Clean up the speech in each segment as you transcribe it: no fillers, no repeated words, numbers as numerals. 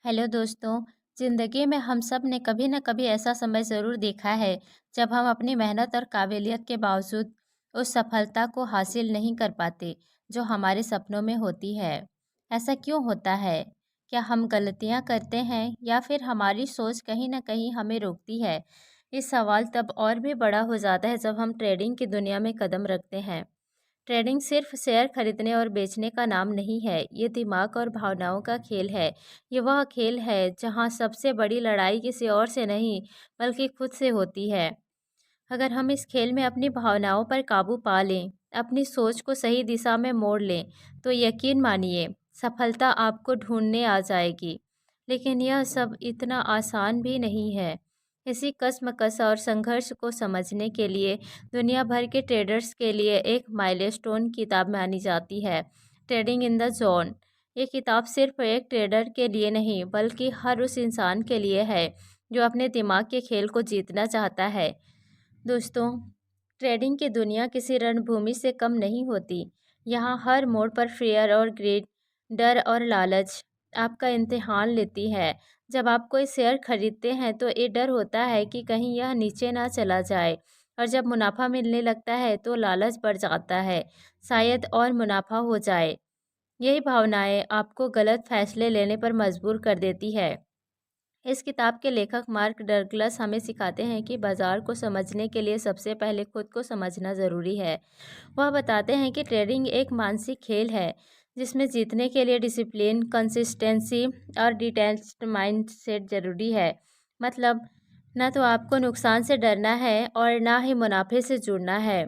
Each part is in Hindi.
हेलो दोस्तों। ज़िंदगी में हम सब ने कभी न कभी ऐसा समय ज़रूर देखा है जब हम अपनी मेहनत और काबिलियत के बावजूद उस सफलता को हासिल नहीं कर पाते जो हमारे सपनों में होती है। ऐसा क्यों होता है? क्या हम गलतियां करते हैं या फिर हमारी सोच कहीं न कहीं हमें रोकती है? इस सवाल तब और भी बड़ा हो जाता है जब हम ट्रेडिंग की दुनिया में कदम रखते हैं। ट्रेडिंग सिर्फ शेयर खरीदने और बेचने का नाम नहीं है, ये दिमाग और भावनाओं का खेल है। ये वह खेल है जहाँ सबसे बड़ी लड़ाई किसी और से नहीं, बल्कि खुद से होती है। अगर हम इस खेल में अपनी भावनाओं पर काबू पा लें, अपनी सोच को सही दिशा में मोड़ लें, तो यकीन मानिए, सफलता आपको ढूंढने आ जाएगी। लेकिन यह सब इतना आसान भी नहीं है। इसी कश्मकश और संघर्ष को समझने के लिए दुनिया भर के ट्रेडर्स के लिए एक माइलस्टोन किताब मानी जाती है, ट्रेडिंग इन द जोन। ये किताब सिर्फ एक ट्रेडर के लिए नहीं, बल्कि हर उस इंसान के लिए है जो अपने दिमाग के खेल को जीतना चाहता है। दोस्तों, ट्रेडिंग की दुनिया किसी रणभूमि से कम नहीं होती। यहाँ हर मोड़ पर फेयर और ग्रीड, डर और लालच आपका इम्तिहान लेती है। जब आप कोई शेयर खरीदते हैं तो ये डर होता है कि कहीं यह नीचे ना चला जाए, और जब मुनाफा मिलने लगता है तो लालच बढ़ जाता है, शायद और मुनाफा हो जाए। यही भावनाएं आपको गलत फैसले लेने पर मजबूर कर देती है। इस किताब के लेखक मार्क डगलस हमें सिखाते हैं कि बाजार को समझने के लिए सबसे पहले खुद को समझना ज़रूरी है। वह बताते हैं कि ट्रेडिंग एक मानसिक खेल है जिसमें जीतने के लिए डिसिप्लिन, कंसिस्टेंसी और डिटैच्ड माइंडसेट ज़रूरी है। मतलब, ना तो आपको नुकसान से डरना है और ना ही मुनाफे से जुड़ना है।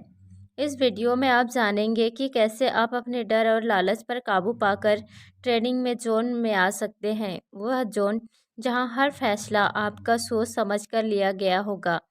इस वीडियो में आप जानेंगे कि कैसे आप अपने डर और लालच पर काबू पाकर ट्रेडिंग में जोन में आ सकते हैं, वह जोन जहां हर फैसला आपका सोच समझकर लिया गया होगा।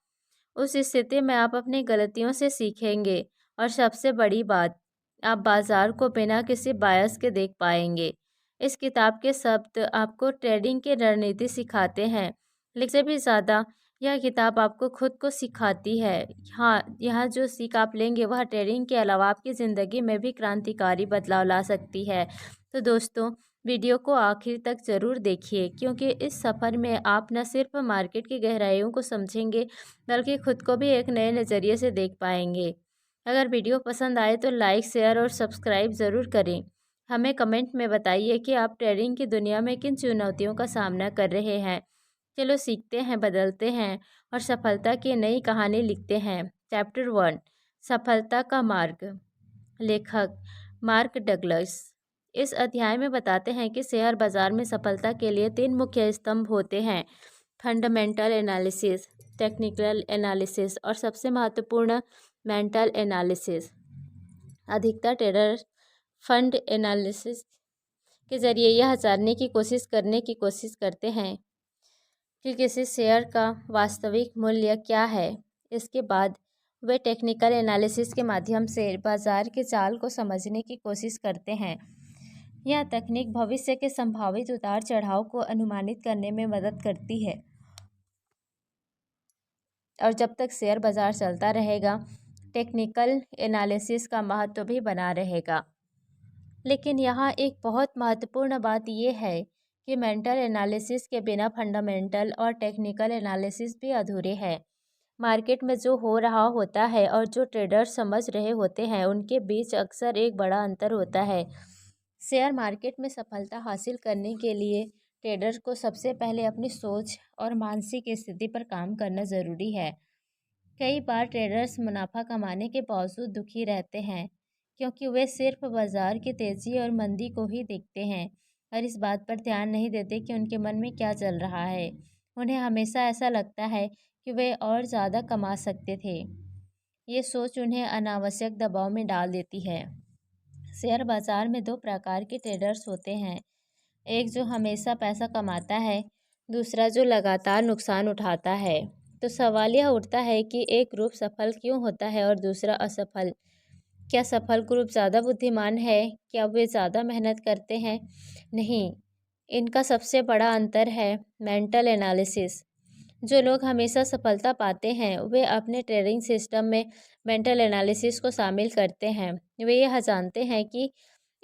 उस स्थिति में आप अपनी गलतियों से सीखेंगे, और सबसे बड़ी बात, आप बाजार को बिना किसी बायस के देख पाएंगे। इस किताब के शब्द आपको ट्रेडिंग की रणनीति सिखाते हैं, लेकिन से भी ज़्यादा यह किताब आपको खुद को सिखाती है। हाँ, यहाँ जो सीख आप लेंगे वह ट्रेडिंग के अलावा आपकी ज़िंदगी में भी क्रांतिकारी बदलाव ला सकती है। तो दोस्तों, वीडियो को आखिर तक ज़रूर देखिए, क्योंकि इस सफ़र में आप न सिर्फ मार्केट की गहराइयों को समझेंगे, बल्कि खुद को भी एक नए नज़रिए से देख पाएंगे। अगर वीडियो पसंद आए तो लाइक, शेयर और सब्सक्राइब ज़रूर करें। हमें कमेंट में बताइए कि आप ट्रेडिंग की दुनिया में किन चुनौतियों का सामना कर रहे हैं। चलो सीखते हैं, बदलते हैं और सफलता की नई कहानी लिखते हैं। चैप्टर 1, सफलता का मार्ग। लेखक मार्क डगलस इस अध्याय में बताते हैं कि शेयर बाजार में सफलता के लिए 3 मुख्य स्तंभ होते हैं: फंडामेंटल एनालिसिस, टेक्निकल एनालिसिस और सबसे महत्वपूर्ण मेंटल एनालिसिस। अधिकतर ट्रेडर फंड एनालिसिस के जरिए यह जानने की कोशिश करते हैं कि किसी शेयर का वास्तविक मूल्य क्या है। इसके बाद वे टेक्निकल एनालिसिस के माध्यम से बाजार के चाल को समझने की कोशिश करते हैं। यह तकनीक भविष्य के संभावित उतार चढ़ाव को अनुमानित करने में मदद करती है, और जब तक शेयर बाजार चलता रहेगा, टेक्निकल एनालिसिस का महत्व भी बना रहेगा। लेकिन यहाँ एक बहुत महत्वपूर्ण बात यह है कि मेंटल एनालिसिस के बिना फंडामेंटल और टेक्निकल एनालिसिस भी अधूरे हैं। मार्केट में जो हो रहा होता है और जो ट्रेडर्स समझ रहे होते हैं, उनके बीच अक्सर एक बड़ा अंतर होता है। शेयर मार्केट में सफलता हासिल करने के लिए ट्रेडर्स को सबसे पहले अपनी सोच और मानसिक स्थिति पर काम करना ज़रूरी है। कई बार ट्रेडर्स मुनाफा कमाने के बावजूद दुखी रहते हैं, क्योंकि वे सिर्फ बाजार की तेज़ी और मंदी को ही देखते हैं और इस बात पर ध्यान नहीं देते कि उनके मन में क्या चल रहा है। उन्हें हमेशा ऐसा लगता है कि वे और ज़्यादा कमा सकते थे। ये सोच उन्हें अनावश्यक दबाव में डाल देती है। शेयर बाजार में 2 प्रकार के ट्रेडर्स होते हैं, एक जो हमेशा पैसा कमाता है, दूसरा जो लगातार नुकसान उठाता है। तो सवाल यह उठता है कि एक ग्रुप सफल क्यों होता है और दूसरा असफल? क्या सफल ग्रुप ज़्यादा बुद्धिमान है? क्या वे ज़्यादा मेहनत करते हैं? नहीं, इनका सबसे बड़ा अंतर है मेंटल एनालिसिस। जो लोग हमेशा सफलता पाते हैं, वे अपने ट्रेडिंग सिस्टम में मेंटल एनालिसिस को शामिल करते हैं। वे यह जानते हैं कि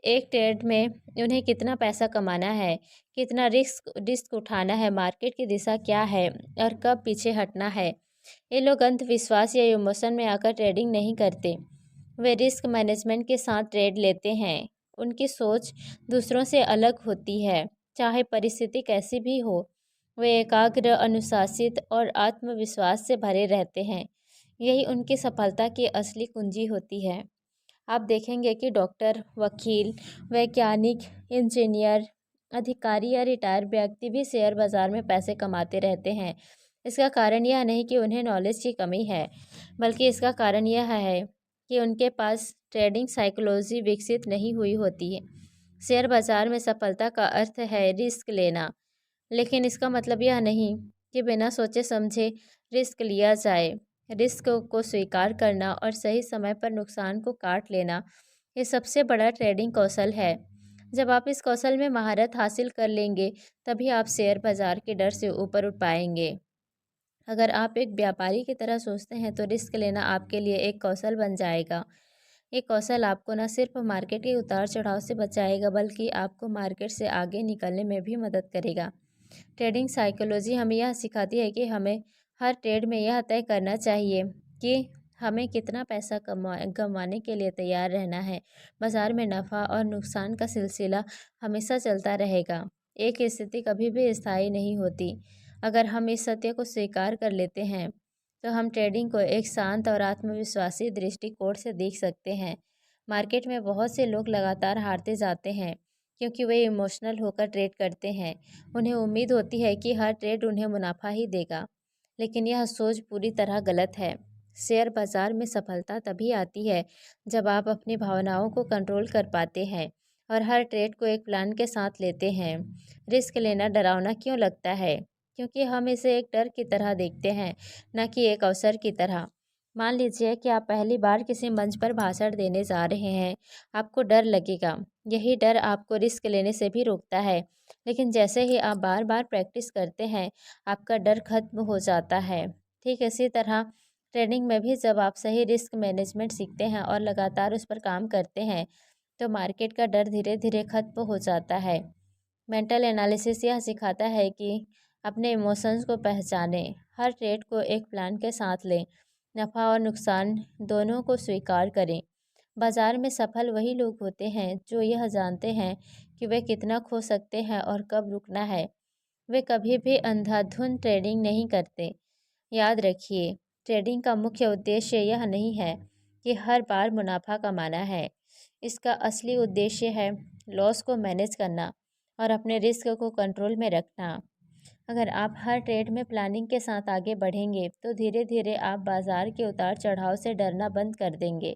एक ट्रेड में उन्हें कितना पैसा कमाना है, कितना रिस्क रिस्क उठाना है, मार्केट की दिशा क्या है और कब पीछे हटना है। ये लोग अंधविश्वास या इमोशन में आकर ट्रेडिंग नहीं करते। वे रिस्क मैनेजमेंट के साथ ट्रेड लेते हैं। उनकी सोच दूसरों से अलग होती है, चाहे परिस्थिति कैसी भी हो। वे एकाग्र, अनुशासित और आत्मविश्वास से भरे रहते हैं। यही उनकी सफलता की असली कुंजी होती है। आप देखेंगे कि डॉक्टर, वकील, वैज्ञानिक, इंजीनियर, अधिकारी या रिटायर व्यक्ति भी शेयर बाजार में पैसे कमाते रहते हैं। इसका कारण यह नहीं कि उन्हें नॉलेज की कमी है, बल्कि इसका कारण यह है कि उनके पास ट्रेडिंग साइकोलॉजी विकसित नहीं हुई होती है। शेयर बाजार में सफलता का अर्थ है रिस्क लेना, लेकिन इसका मतलब यह नहीं कि बिना सोचे समझे रिस्क लिया जाए। रिस्क को स्वीकार करना और सही समय पर नुकसान को काट लेना, ये सबसे बड़ा ट्रेडिंग कौशल है। जब आप इस कौशल में महारत हासिल कर लेंगे, तभी आप शेयर बाजार के डर से ऊपर उठ पाएंगे। अगर आप एक व्यापारी की तरह सोचते हैं तो रिस्क लेना आपके लिए एक कौशल बन जाएगा। ये कौशल आपको न सिर्फ मार्केट के उतार चढ़ाव से बचाएगा, बल्कि आपको मार्केट से आगे निकलने में भी मदद करेगा। ट्रेडिंग साइकोलॉजी हमें यह सिखाती है कि हमें हर ट्रेड में यह तय करना चाहिए कि हमें कितना पैसा गंवाने के लिए तैयार रहना है। बाजार में नफ़ा और नुकसान का सिलसिला हमेशा चलता रहेगा। एक स्थिति कभी भी स्थायी नहीं होती। अगर हम इस सत्य को स्वीकार कर लेते हैं, तो हम ट्रेडिंग को एक शांत और आत्मविश्वासी दृष्टिकोण से देख सकते हैं। मार्केट में बहुत से लोग लगातार हारते जाते हैं, क्योंकि वे इमोशनल होकर ट्रेड करते हैं। उन्हें उम्मीद होती है कि हर ट्रेड उन्हें मुनाफा ही देगा, लेकिन यह सोच पूरी तरह गलत है। शेयर बाजार में सफलता तभी आती है जब आप अपनी भावनाओं को कंट्रोल कर पाते हैं और हर ट्रेड को एक प्लान के साथ लेते हैं। रिस्क लेना डरावना क्यों लगता है? क्योंकि हम इसे एक डर की तरह देखते हैं, न कि एक अवसर की तरह। मान लीजिए कि आप पहली बार किसी मंच पर भाषण देने जा रहे हैं। आपको डर लगेगा। यही डर आपको रिस्क लेने से भी रोकता है। लेकिन जैसे ही आप बार बार प्रैक्टिस करते हैं, आपका डर खत्म हो जाता है। ठीक इसी तरह ट्रेडिंग में भी जब आप सही रिस्क मैनेजमेंट सीखते हैं और लगातार उस पर काम करते हैं, तो मार्केट का डर धीरे धीरे खत्म हो जाता है। मेंटल एनालिसिस यह सिखाता है कि अपने इमोशंस को पहचानें, हर ट्रेड को एक प्लान के साथ लें, नफ़ा और नुकसान दोनों को स्वीकार करें। बाजार में सफल वही लोग होते हैं जो यह जानते हैं कि वे कितना खो सकते हैं और कब रुकना है। वे कभी भी अंधाधुंध ट्रेडिंग नहीं करते। याद रखिए, ट्रेडिंग का मुख्य उद्देश्य यह नहीं है कि हर बार मुनाफा कमाना है। इसका असली उद्देश्य है लॉस को मैनेज करना और अपने रिस्क को कंट्रोल में रखना। अगर आप हर ट्रेड में प्लानिंग के साथ आगे बढ़ेंगे, तो धीरे धीरे आप बाजार के उतार चढ़ाव से डरना बंद कर देंगे।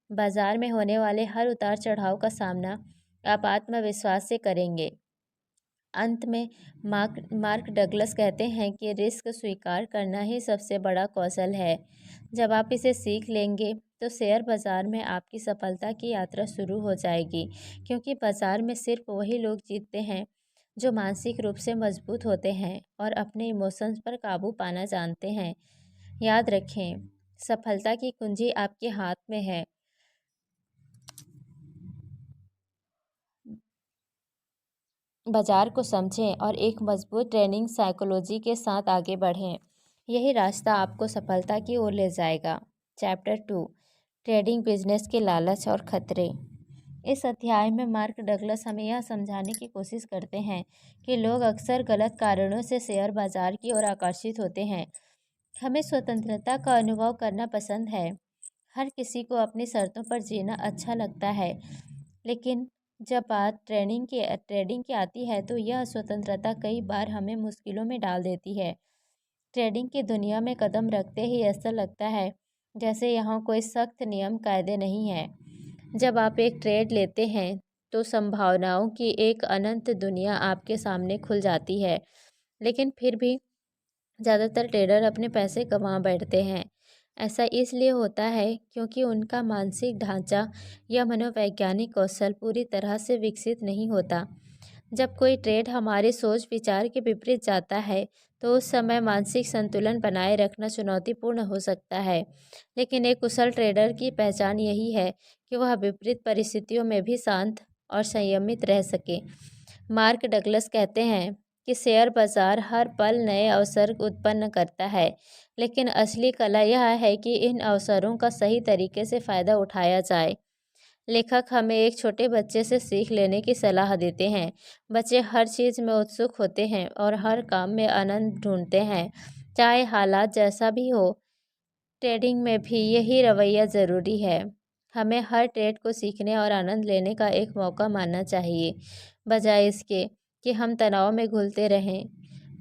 बाजार में होने वाले हर उतार चढ़ाव का सामना आप आत्मविश्वास से करेंगे। अंत में मार्क डगलस कहते हैं कि रिस्क स्वीकार करना ही सबसे बड़ा कौशल है। जब आप इसे सीख लेंगे, तो शेयर बाजार में आपकी सफलता की यात्रा शुरू हो जाएगी, क्योंकि बाजार में सिर्फ वही लोग जीतते हैं जो मानसिक रूप से मजबूत होते हैं और अपने इमोशंस पर काबू पाना जानते हैं। याद रखें, सफलता की कुंजी आपके हाथ में है। बाजार को समझें और एक मजबूत ट्रेनिंग साइकोलॉजी के साथ आगे बढ़ें। यही रास्ता आपको सफलता की ओर ले जाएगा। चैप्टर 2, ट्रेडिंग बिजनेस के लालच और खतरे। इस अध्याय में मार्क डगलस हमें यह समझाने की कोशिश करते हैं कि लोग अक्सर गलत कारणों से शेयर बाजार की ओर आकर्षित होते हैं। हमें स्वतंत्रता का अनुभव करना पसंद है। हर किसी को अपनी शर्तों पर जीना अच्छा लगता है, लेकिन जब बात ट्रेडिंग की आती है, तो यह स्वतंत्रता कई बार हमें मुश्किलों में डाल देती है। ट्रेडिंग की दुनिया में कदम रखते ही ऐसा लगता है जैसे यहाँ कोई सख्त नियम कायदे नहीं है। जब आप एक ट्रेड लेते हैं, तो संभावनाओं की एक अनंत दुनिया आपके सामने खुल जाती है, लेकिन फिर भी ज़्यादातर ट्रेडर अपने पैसे गंवा बैठते हैं। ऐसा इसलिए होता है क्योंकि उनका मानसिक ढांचा या मनोवैज्ञानिक कौशल पूरी तरह से विकसित नहीं होता। जब कोई ट्रेड हमारे सोच विचार के विपरीत जाता है, तो उस समय मानसिक संतुलन बनाए रखना चुनौतीपूर्ण हो सकता है। लेकिन एक कुशल ट्रेडर की पहचान यही है कि वह विपरीत परिस्थितियों में भी शांत और संयमित रह सकें। मार्क डगलस कहते हैं कि शेयर बाजार हर पल नए अवसर उत्पन्न करता है, लेकिन असली कला यह है कि इन अवसरों का सही तरीके से फ़ायदा उठाया जाए। लेखक हमें एक छोटे बच्चे से सीख लेने की सलाह देते हैं। बच्चे हर चीज़ में उत्सुक होते हैं और हर काम में आनंद ढूंढते हैं, चाहे हालात जैसा भी हो। ट्रेडिंग में भी यही रवैया ज़रूरी है। हमें हर ट्रेड को सीखने और आनंद लेने का एक मौका मानना चाहिए, बजाय इसके कि हम तनाव में घुलते रहें।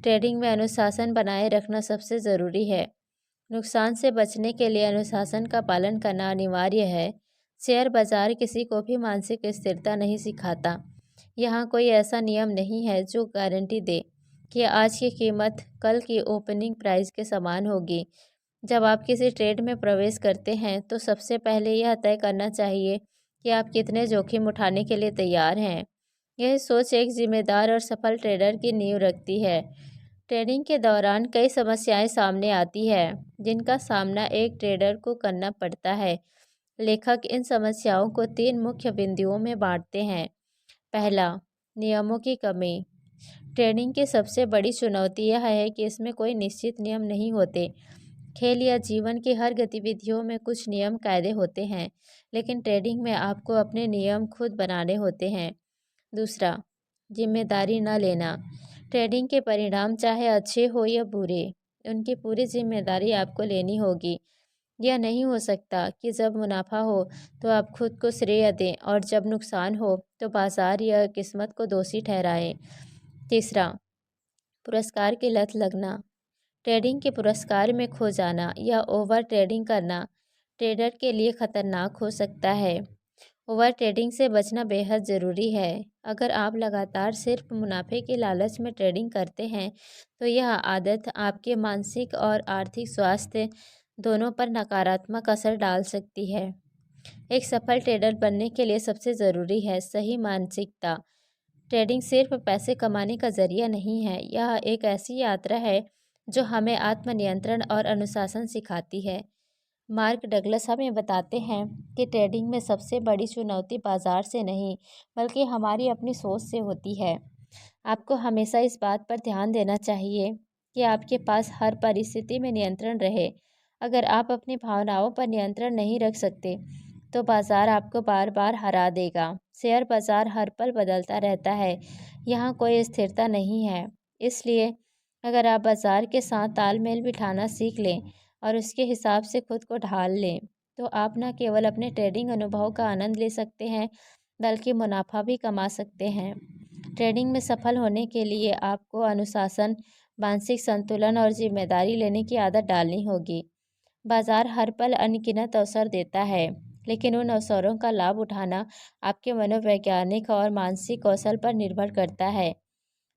ट्रेडिंग में अनुशासन बनाए रखना सबसे ज़रूरी है। नुकसान से बचने के लिए अनुशासन का पालन करना अनिवार्य है। शेयर बाजार किसी को भी मानसिक स्थिरता नहीं सिखाता। यहाँ कोई ऐसा नियम नहीं है जो गारंटी दे कि आज की कीमत कल की ओपनिंग प्राइस के समान होगी। जब आप किसी ट्रेड में प्रवेश करते हैं तो सबसे पहले यह तय करना चाहिए कि आप कितने जोखिम उठाने के लिए तैयार हैं। यह सोच एक जिम्मेदार और सफल ट्रेडर की नींव रखती है। ट्रेडिंग के दौरान कई समस्याएं सामने आती है, जिनका सामना एक ट्रेडर को करना पड़ता है। लेखक इन समस्याओं को 3 मुख्य बिंदुओं में बांटते हैं। पहला, नियमों की कमी। ट्रेडिंग की सबसे बड़ी चुनौती यह है कि इसमें कोई निश्चित नियम नहीं होते। खेल या जीवन की हर गतिविधियों में कुछ नियम कायदे होते हैं, लेकिन ट्रेडिंग में आपको अपने नियम खुद बनाने होते हैं। दूसरा, जिम्मेदारी न लेना। ट्रेडिंग के परिणाम चाहे अच्छे हो या बुरे, उनकी पूरी जिम्मेदारी आपको लेनी होगी। यह नहीं हो सकता कि जब मुनाफा हो तो आप खुद को श्रेय दें और जब नुकसान हो तो बाजार या किस्मत को दोषी ठहराएं। तीसरा, पुरस्कार की लत लगना। ट्रेडिंग के पुरस्कार में खो जाना या ओवर ट्रेडिंग करना ट्रेडर के लिए खतरनाक हो सकता है। ओवर ट्रेडिंग से बचना बेहद ज़रूरी है। अगर आप लगातार सिर्फ मुनाफे के लालच में ट्रेडिंग करते हैं तो यह आदत आपके मानसिक और आर्थिक स्वास्थ्य दोनों पर नकारात्मक असर डाल सकती है। एक सफल ट्रेडर बनने के लिए सबसे ज़रूरी है सही मानसिकता। ट्रेडिंग सिर्फ पैसे कमाने का जरिया नहीं है, यह एक ऐसी यात्रा है जो हमें आत्मनियंत्रण और अनुशासन सिखाती है। मार्क डगलस हमें बताते हैं कि ट्रेडिंग में सबसे बड़ी चुनौती बाजार से नहीं, बल्कि हमारी अपनी सोच से होती है। आपको हमेशा इस बात पर ध्यान देना चाहिए कि आपके पास हर परिस्थिति में नियंत्रण रहे। अगर आप अपनी भावनाओं पर नियंत्रण नहीं रख सकते, तो बाजार आपको बार बार हरा देगा। शेयर बाजार हर पल बदलता रहता है, यहाँ कोई स्थिरता नहीं है। इसलिए अगर आप बाजार के साथ तालमेल बिठाना सीख लें और उसके हिसाब से खुद को ढाल लें, तो आप न केवल अपने ट्रेडिंग अनुभव का आनंद ले सकते हैं, बल्कि मुनाफा भी कमा सकते हैं। ट्रेडिंग में सफल होने के लिए आपको अनुशासन, मानसिक संतुलन और जिम्मेदारी लेने की आदत डालनी होगी। बाजार हर पल अनगिनत अवसर देता है, लेकिन उन अवसरों का लाभ उठाना आपके मनोवैज्ञानिक और मानसिक कौशल पर निर्भर करता है।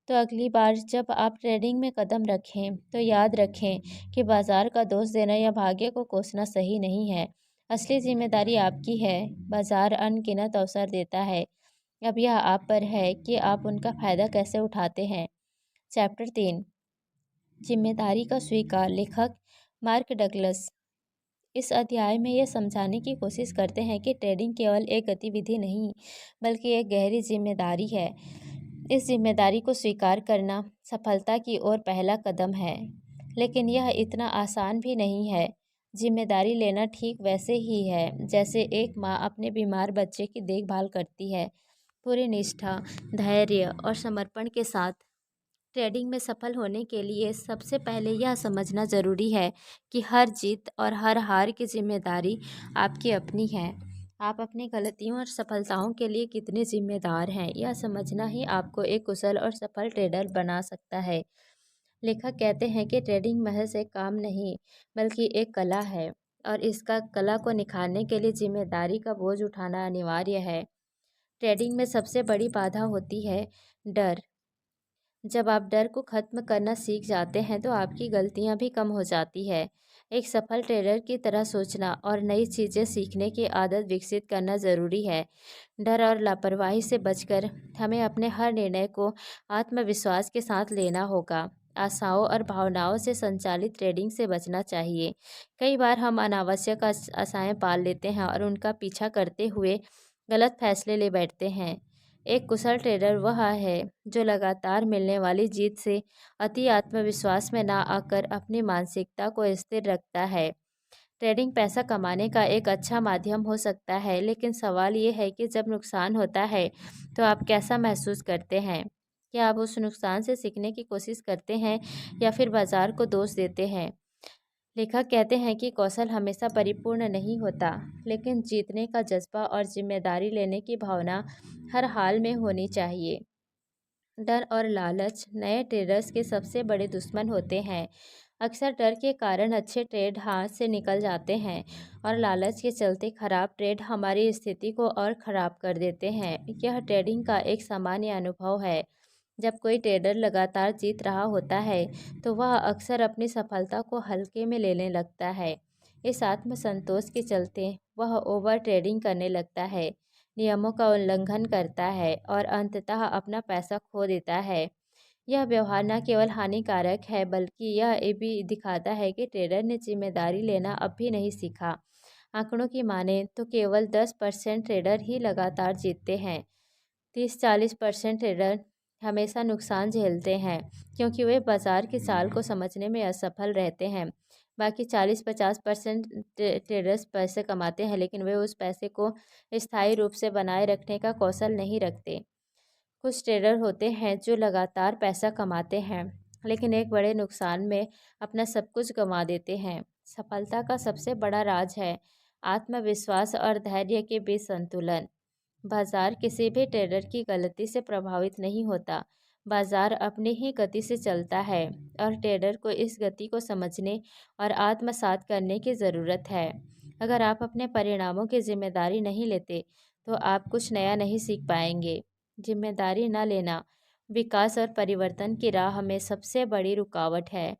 तो अगली बार जब आप ट्रेडिंग में कदम रखें तो याद रखें कि बाजार का दोष देना या भाग्य को कोसना सही नहीं है। असली जिम्मेदारी आपकी है। बाजार अनगिनत अवसर देता है, अब यह आप पर है कि आप उनका फ़ायदा कैसे उठाते हैं। चैप्टर 3, जिम्मेदारी का स्वीकार। लेखक मार्क डगलस इस अध्याय में यह समझाने की कोशिश करते हैं कि ट्रेडिंग केवल एक गतिविधि नहीं, बल्कि एक गहरी जिम्मेदारी है। इस जिम्मेदारी को स्वीकार करना सफलता की ओर पहला कदम है, लेकिन यह इतना आसान भी नहीं है। जिम्मेदारी लेना ठीक वैसे ही है जैसे एक माँ अपने बीमार बच्चे की देखभाल करती है। पूरी निष्ठा, धैर्य और समर्पण के साथ। ट्रेडिंग में सफल होने के लिए सबसे पहले यह समझना ज़रूरी है कि हर जीत और हर हार की जिम्मेदारी आपकी अपनी है। आप अपनी गलतियों और सफलताओं के लिए कितने जिम्मेदार हैं, यह समझना ही आपको एक कुशल और सफल ट्रेडर बना सकता है। लेखक कहते हैं कि ट्रेडिंग महज एक काम नहीं, बल्कि एक कला है, और इसका कला को निखारने के लिए जिम्मेदारी का बोझ उठाना अनिवार्य है। ट्रेडिंग में सबसे बड़ी बाधा होती है डर। जब आप डर को ख़त्म करना सीख जाते हैं तो आपकी गलतियां भी कम हो जाती है। एक सफल ट्रेडर की तरह सोचना और नई चीज़ें सीखने की आदत विकसित करना ज़रूरी है। डर और लापरवाही से बचकर हमें अपने हर निर्णय को आत्मविश्वास के साथ लेना होगा। आशाओं और भावनाओं से संचालित ट्रेडिंग से बचना चाहिए। कई बार हम अनावश्यक आशाएं पाल लेते हैं और उनका पीछा करते हुए गलत फैसले ले बैठते हैं। एक कुशल ट्रेडर वह है जो लगातार मिलने वाली जीत से अति आत्मविश्वास में ना आकर अपनी मानसिकता को स्थिर रखता है। ट्रेडिंग पैसा कमाने का एक अच्छा माध्यम हो सकता है, लेकिन सवाल ये है कि जब नुकसान होता है तो आप कैसा महसूस करते हैं? क्या आप उस नुकसान से सीखने की कोशिश करते हैं या फिर बाजार को दोष देते हैं? लेखक कहते हैं कि कौशल हमेशा परिपूर्ण नहीं होता, लेकिन जीतने का जज्बा और जिम्मेदारी लेने की भावना हर हाल में होनी चाहिए। डर और लालच नए ट्रेडर्स के सबसे बड़े दुश्मन होते हैं। अक्सर डर के कारण अच्छे ट्रेड हाथ से निकल जाते हैं और लालच के चलते खराब ट्रेड हमारी स्थिति को और ख़राब कर देते हैं। यह ट्रेडिंग का एक सामान्य अनुभव है। जब कोई ट्रेडर लगातार जीत रहा होता है तो वह अक्सर अपनी सफलता को हल्के में लेने लगता है। इस आत्मसंतोष के चलते वह ओवर ट्रेडिंग करने लगता है, नियमों का उल्लंघन करता है और अंततः अपना पैसा खो देता है। यह व्यवहार न केवल हानिकारक है, बल्कि यह ये भी दिखाता है कि ट्रेडर ने जिम्मेदारी लेना अब भी नहीं सीखा। आंकड़ों की माने तो केवल 10% ट्रेडर ही लगातार जीतते हैं। 30-40% ट्रेडर हमेशा नुकसान झेलते हैं क्योंकि वे बाजार की चाल को समझने में असफल रहते हैं। बाकी 40-50% ट्रेडर्स पैसे कमाते हैं, लेकिन वे उस पैसे को स्थायी रूप से बनाए रखने का कौशल नहीं रखते। कुछ ट्रेडर होते हैं जो लगातार पैसा कमाते हैं, लेकिन एक बड़े नुकसान में अपना सब कुछ गंवा देते हैं। सफलता का सबसे बड़ा राज है आत्मविश्वास और धैर्य के बीच संतुलन। बाजार किसी भी ट्रेडर की गलती से प्रभावित नहीं होता। बाजार अपनी ही गति से चलता है और ट्रेडर को इस गति को समझने और आत्मसात करने की ज़रूरत है। अगर आप अपने परिणामों की जिम्मेदारी नहीं लेते तो आप कुछ नया नहीं सीख पाएंगे। जिम्मेदारी न लेना विकास और परिवर्तन की राह में सबसे बड़ी रुकावट है।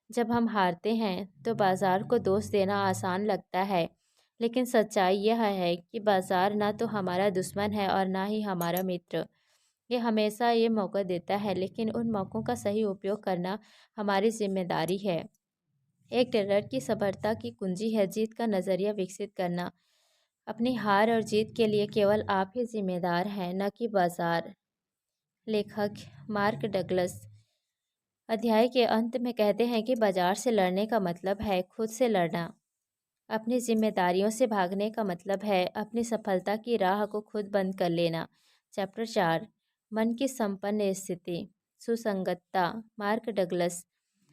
जब हम हारते हैं तो बाजार को दोष देना आसान लगता है, लेकिन सच्चाई यह है कि बाजार ना तो हमारा दुश्मन है और ना ही हमारा मित्र। ये हमेशा ये मौका देता है, लेकिन उन मौक़ों का सही उपयोग करना हमारी जिम्मेदारी है। एक ट्रेडर की सफलता की कुंजी है जीत का नज़रिया विकसित करना। अपनी हार और जीत के लिए केवल आप ही जिम्मेदार हैं, न कि बाजार। लेखक मार्क डगलस अध्याय के अंत में कहते हैं कि बाजार से लड़ने का मतलब है खुद से लड़ना। अपनी जिम्मेदारियों से भागने का मतलब है अपनी सफलता की राह को खुद बंद कर लेना। चैप्टर 4 मन की संपन्न स्थिति सुसंगतता। मार्क डगलस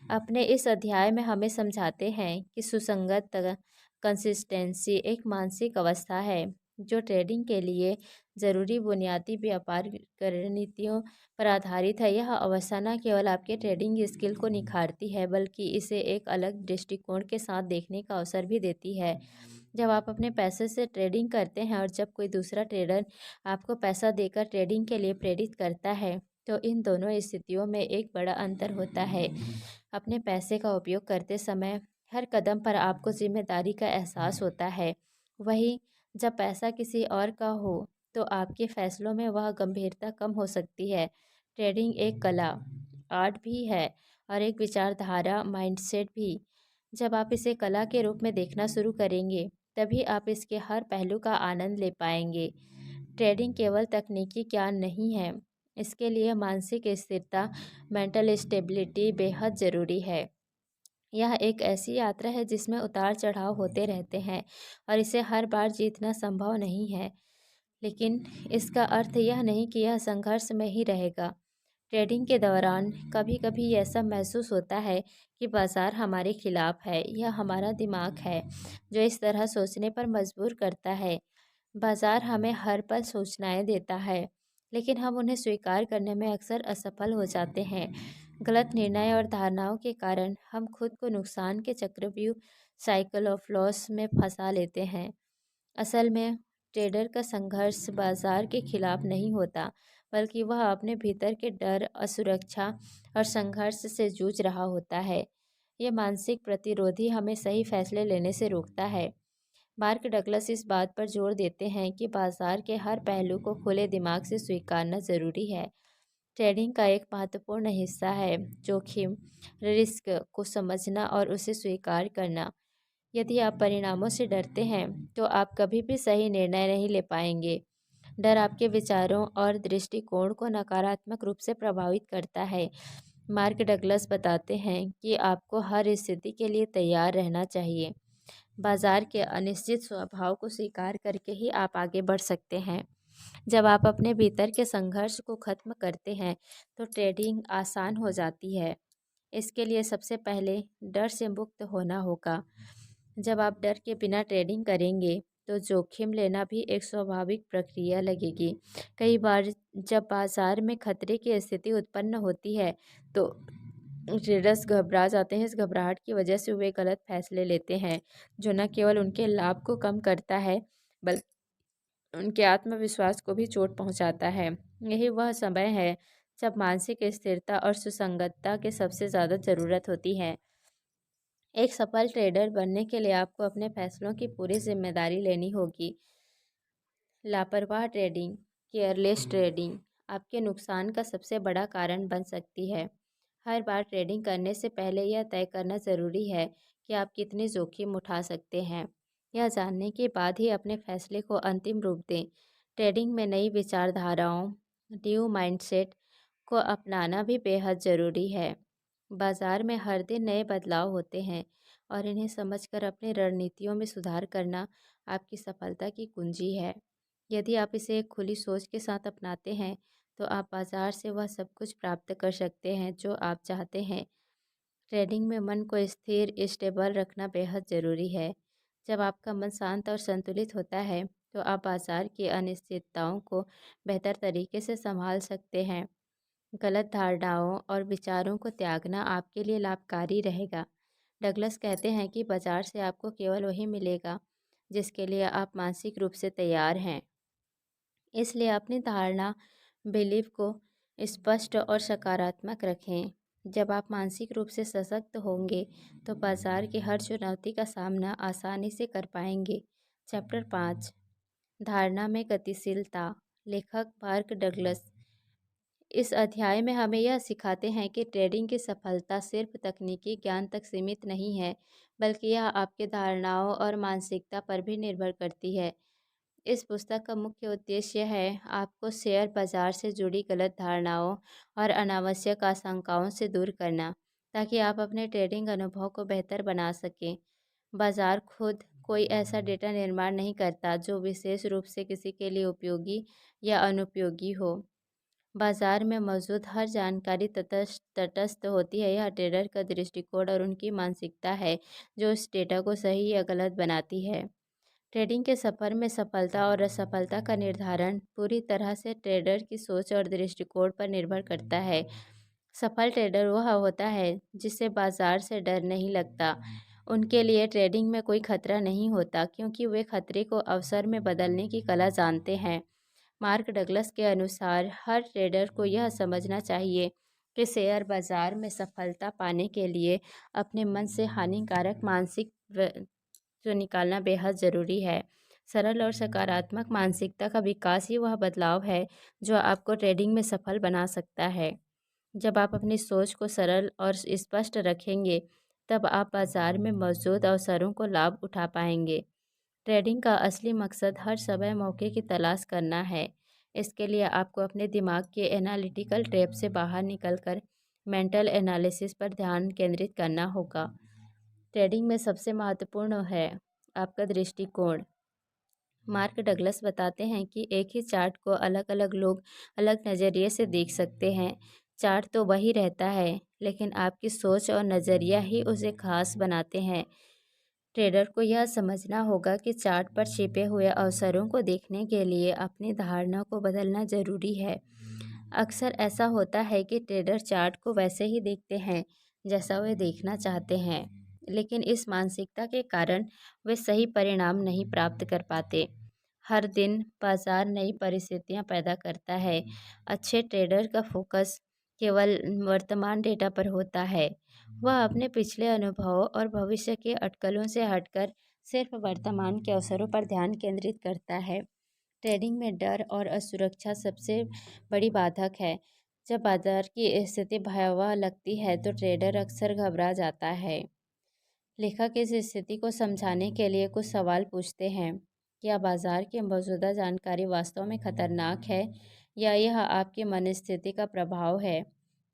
अपने इस अध्याय में हमें समझाते हैं कि सुसंगत कंसिस्टेंसी एक मानसिक अवस्था है जो ट्रेडिंग के लिए ज़रूरी बुनियादी व्यापार रणनीतियों पर आधारित है। यह अवस्था न केवल आपके ट्रेडिंग स्किल को निखारती है, बल्कि इसे एक अलग दृष्टिकोण के साथ देखने का अवसर भी देती है। जब आप अपने पैसे से ट्रेडिंग करते हैं और जब कोई दूसरा ट्रेडर आपको पैसा देकर ट्रेडिंग के लिए प्रेरित करता है, तो इन दोनों स्थितियों में एक बड़ा अंतर होता है। अपने पैसे का उपयोग करते समय हर कदम पर आपको जिम्मेदारी का एहसास होता है। वहीं जब पैसा किसी और का हो तो आपके फैसलों में वह गंभीरता कम हो सकती है। ट्रेडिंग एक कला, आर्ट भी है और एक विचारधारा, माइंडसेट भी। जब आप इसे कला के रूप में देखना शुरू करेंगे, तभी आप इसके हर पहलू का आनंद ले पाएंगे। ट्रेडिंग केवल तकनीकी ज्ञान नहीं है, इसके लिए मानसिक स्थिरता, मेंटल स्टेबिलिटी बेहद ज़रूरी है। यह एक ऐसी यात्रा है जिसमें उतार चढ़ाव होते रहते हैं और इसे हर बार जीतना संभव नहीं है, लेकिन इसका अर्थ यह नहीं कि यह संघर्ष में ही रहेगा। ट्रेडिंग के दौरान कभी कभी ऐसा महसूस होता है कि बाजार हमारे खिलाफ है। यह हमारा दिमाग है जो इस तरह सोचने पर मजबूर करता है। बाजार हमें हर पल सूचनाएं देता है, लेकिन हम उन्हें स्वीकार करने में अक्सर असफल हो जाते हैं। गलत निर्णय और धारणाओं के कारण हम खुद को नुकसान के चक्रव्यूह साइकिल ऑफ लॉस में फंसा लेते हैं। असल में ट्रेडर का संघर्ष बाजार के खिलाफ नहीं होता, बल्कि वह अपने भीतर के डर, असुरक्षा और संघर्ष से जूझ रहा होता है। ये मानसिक प्रतिरोधी हमें सही फैसले लेने से रोकता है। मार्क डगलस इस बात पर जोर देते हैं कि बाजार के हर पहलू को खुले दिमाग से स्वीकारना ज़रूरी है। ट्रेडिंग का एक महत्वपूर्ण हिस्सा है जोखिम, रिस्क को समझना और उसे स्वीकार करना। यदि आप परिणामों से डरते हैं तो आप कभी भी सही निर्णय नहीं ले पाएंगे। डर आपके विचारों और दृष्टिकोण को नकारात्मक रूप से प्रभावित करता है। मार्क डगलस बताते हैं कि आपको हर स्थिति के लिए तैयार रहना चाहिए। बाजार के अनिश्चित स्वभाव को स्वीकार करके ही आप आगे बढ़ सकते हैं। जब आप अपने भीतर के संघर्ष को खत्म करते हैं तो ट्रेडिंग आसान हो जाती है। इसके लिए सबसे पहले डर से मुक्त होना होगा। जब आप डर के बिना ट्रेडिंग करेंगे तो जोखिम लेना भी एक स्वाभाविक प्रक्रिया लगेगी। कई बार जब बाजार में खतरे की स्थिति उत्पन्न होती है तो ट्रेडर्स घबरा जाते हैं। इस घबराहट की वजह से वे गलत फैसले लेते हैं जो न केवल उनके लाभ को कम करता है बल्कि उनके आत्मविश्वास को भी चोट पहुंचाता है। यही वह समय है जब मानसिक स्थिरता और सुसंगतता के सबसे ज़्यादा ज़रूरत होती है। एक सफल ट्रेडर बनने के लिए आपको अपने फैसलों की पूरी जिम्मेदारी लेनी होगी। लापरवाह ट्रेडिंग, केयरलेस ट्रेडिंग आपके नुकसान का सबसे बड़ा कारण बन सकती है। हर बार ट्रेडिंग करने से पहले यह तय करना ज़रूरी है कि आप कितने जोखिम उठा सकते हैं। यह जानने के बाद ही अपने फैसले को अंतिम रूप दें। ट्रेडिंग में नई विचारधाराओं, न्यू माइंडसेट को अपनाना भी बेहद ज़रूरी है। बाजार में हर दिन नए बदलाव होते हैं और इन्हें समझकर अपनी रणनीतियों में सुधार करना आपकी सफलता की कुंजी है। यदि आप इसे एक खुली सोच के साथ अपनाते हैं तो आप बाजार से वह सब कुछ प्राप्त कर सकते हैं जो आप चाहते हैं। ट्रेडिंग में मन को स्थिर स्टेबल रखना बेहद ज़रूरी है। जब आपका मन शांत और संतुलित होता है तो आप बाजार की अनिश्चितताओं को बेहतर तरीके से संभाल सकते हैं। गलत धारणाओं और विचारों को त्यागना आपके लिए लाभकारी रहेगा। डगलस कहते हैं कि बाजार से आपको केवल वही मिलेगा जिसके लिए आप मानसिक रूप से तैयार हैं। इसलिए अपनी धारणा, बिलीव को स्पष्ट और सकारात्मक रखें। जब आप मानसिक रूप से सशक्त होंगे तो बाजार की हर चुनौती का सामना आसानी से कर पाएंगे। चैप्टर 5, धारणा में गतिशीलता, लेखक मार्क डगलस इस अध्याय में हमें यह सिखाते हैं कि ट्रेडिंग की सफलता सिर्फ तकनीकी ज्ञान तक सीमित नहीं है, बल्कि यह आपके धारणाओं और मानसिकता पर भी निर्भर करती है। इस पुस्तक का मुख्य उद्देश्य है आपको शेयर बाजार से जुड़ी गलत धारणाओं और अनावश्यक आशंकाओं से दूर करना, ताकि आप अपने ट्रेडिंग अनुभव को बेहतर बना सकें। बाजार खुद कोई ऐसा डेटा निर्माण नहीं करता जो विशेष रूप से किसी के लिए उपयोगी या अनुपयोगी हो। बाजार में मौजूद हर जानकारी तटस्थ होती है। यह ट्रेडर का दृष्टिकोण और उनकी मानसिकता है जो इस डेटा को सही या गलत बनाती है। ट्रेडिंग के सफर में सफलता और असफलता का निर्धारण पूरी तरह से ट्रेडर की सोच और दृष्टिकोण पर निर्भर करता है। सफल ट्रेडर वह होता है जिसे बाजार से डर नहीं लगता। उनके लिए ट्रेडिंग में कोई खतरा नहीं होता क्योंकि वे खतरे को अवसर में बदलने की कला जानते हैं। मार्क डगलस के अनुसार हर ट्रेडर को यह समझना चाहिए कि शेयर बाजार में सफलता पाने के लिए अपने मन से हानिकारक मानसिक जो निकालना बेहद ज़रूरी है। सरल और सकारात्मक मानसिकता का विकास ही वह बदलाव है जो आपको ट्रेडिंग में सफल बना सकता है। जब आप अपनी सोच को सरल और स्पष्ट रखेंगे तब आप बाजार में मौजूद अवसरों को लाभ उठा पाएंगे। ट्रेडिंग का असली मकसद हर समय मौके की तलाश करना है। इसके लिए आपको अपने दिमाग के एनालिटिकल ट्रैप से बाहर निकलकर मेंटल एनालिसिस पर ध्यान केंद्रित करना होगा। ट्रेडिंग में सबसे महत्वपूर्ण है आपका दृष्टिकोण। मार्क डगलस बताते हैं कि एक ही चार्ट को अलग अलग लोग अलग नज़रिए से देख सकते हैं। चार्ट तो वही रहता है लेकिन आपकी सोच और नज़रिया ही उसे खास बनाते हैं। ट्रेडर को यह समझना होगा कि चार्ट पर छिपे हुए अवसरों को देखने के लिए अपनी धारणा को बदलना ज़रूरी है। अक्सर ऐसा होता है कि ट्रेडर चार्ट को वैसे ही देखते हैं जैसा वे देखना चाहते हैं, लेकिन इस मानसिकता के कारण वे सही परिणाम नहीं प्राप्त कर पाते। हर दिन बाजार नई परिस्थितियां पैदा करता है। अच्छे ट्रेडर का फोकस केवल वर्तमान डेटा पर होता है। वह अपने पिछले अनुभवों और भविष्य के अटकलों से हटकर सिर्फ वर्तमान के अवसरों पर ध्यान केंद्रित करता है। ट्रेडिंग में डर और असुरक्षा सबसे बड़ी बाधक है। जब बाजार की स्थिति भयावह लगती है तो ट्रेडर अक्सर घबरा जाता है। लेखक इस स्थिति को समझाने के लिए कुछ सवाल पूछते हैं। क्या बाजार की मौजूदा जानकारी वास्तव में खतरनाक है या यह आपकी मनस्थिति का प्रभाव है?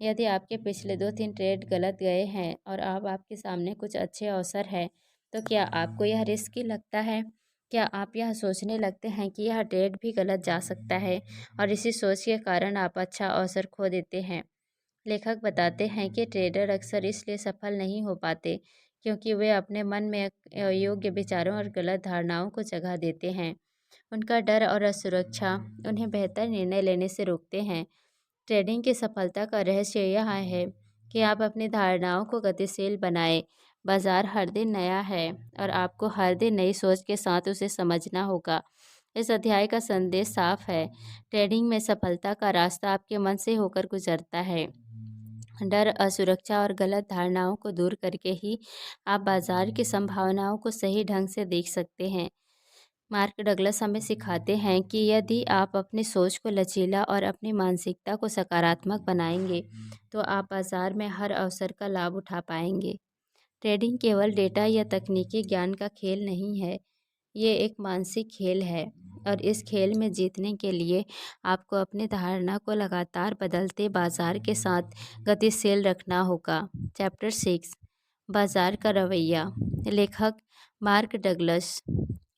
यदि आपके पिछले 2-3 ट्रेड गलत गए हैं और अब आपके सामने कुछ अच्छे अवसर हैं, तो क्या आपको यह रिस्की लगता है? क्या आप यह सोचने लगते हैं कि यह ट्रेड भी गलत जा सकता है और इसी सोच के कारण आप अच्छा अवसर खो देते हैं? लेखक बताते हैं कि ट्रेडर अक्सर इसलिए सफल नहीं हो पाते क्योंकि वे अपने मन में अयोग्य विचारों और गलत धारणाओं को जगह देते हैं। उनका डर और असुरक्षा उन्हें बेहतर निर्णय लेने से रोकते हैं। ट्रेडिंग की सफलता का रहस्य यह है कि आप अपनी धारणाओं को गतिशील बनाएं। बाजार हर दिन नया है और आपको हर दिन नई सोच के साथ उसे समझना होगा। इस अध्याय का संदेश साफ है। ट्रेडिंग में सफलता का रास्ता आपके मन से होकर गुजरता है। डर, असुरक्षा और गलत धारणाओं को दूर करके ही आप बाजार की संभावनाओं को सही ढंग से देख सकते हैं। मार्क डगलस हमें सिखाते हैं कि यदि आप अपनी सोच को लचीला और अपनी मानसिकता को सकारात्मक बनाएंगे, तो आप बाजार में हर अवसर का लाभ उठा पाएंगे। ट्रेडिंग केवल डेटा या तकनीकी ज्ञान का खेल नहीं है, ये एक मानसिक खेल है और इस खेल में जीतने के लिए आपको अपनी धारणा को लगातार बदलते बाजार के साथ गतिशील रखना होगा। चैप्टर 6, बाजार का रवैया। लेखक मार्क डगलस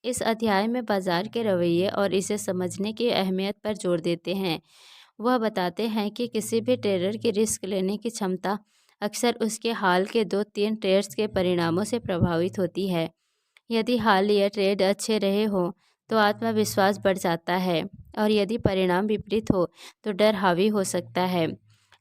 इस अध्याय में बाजार के रवैये और इसे समझने की अहमियत पर जोर देते हैं। वह बताते हैं कि किसी भी ट्रेडर की रिस्क लेने की क्षमता अक्सर उसके हाल के 2-3 ट्रेड्स के परिणामों से प्रभावित होती है। यदि हालिया ट्रेड अच्छे रहे हों तो आत्मविश्वास बढ़ जाता है और यदि परिणाम विपरीत हो तो डर हावी हो सकता है।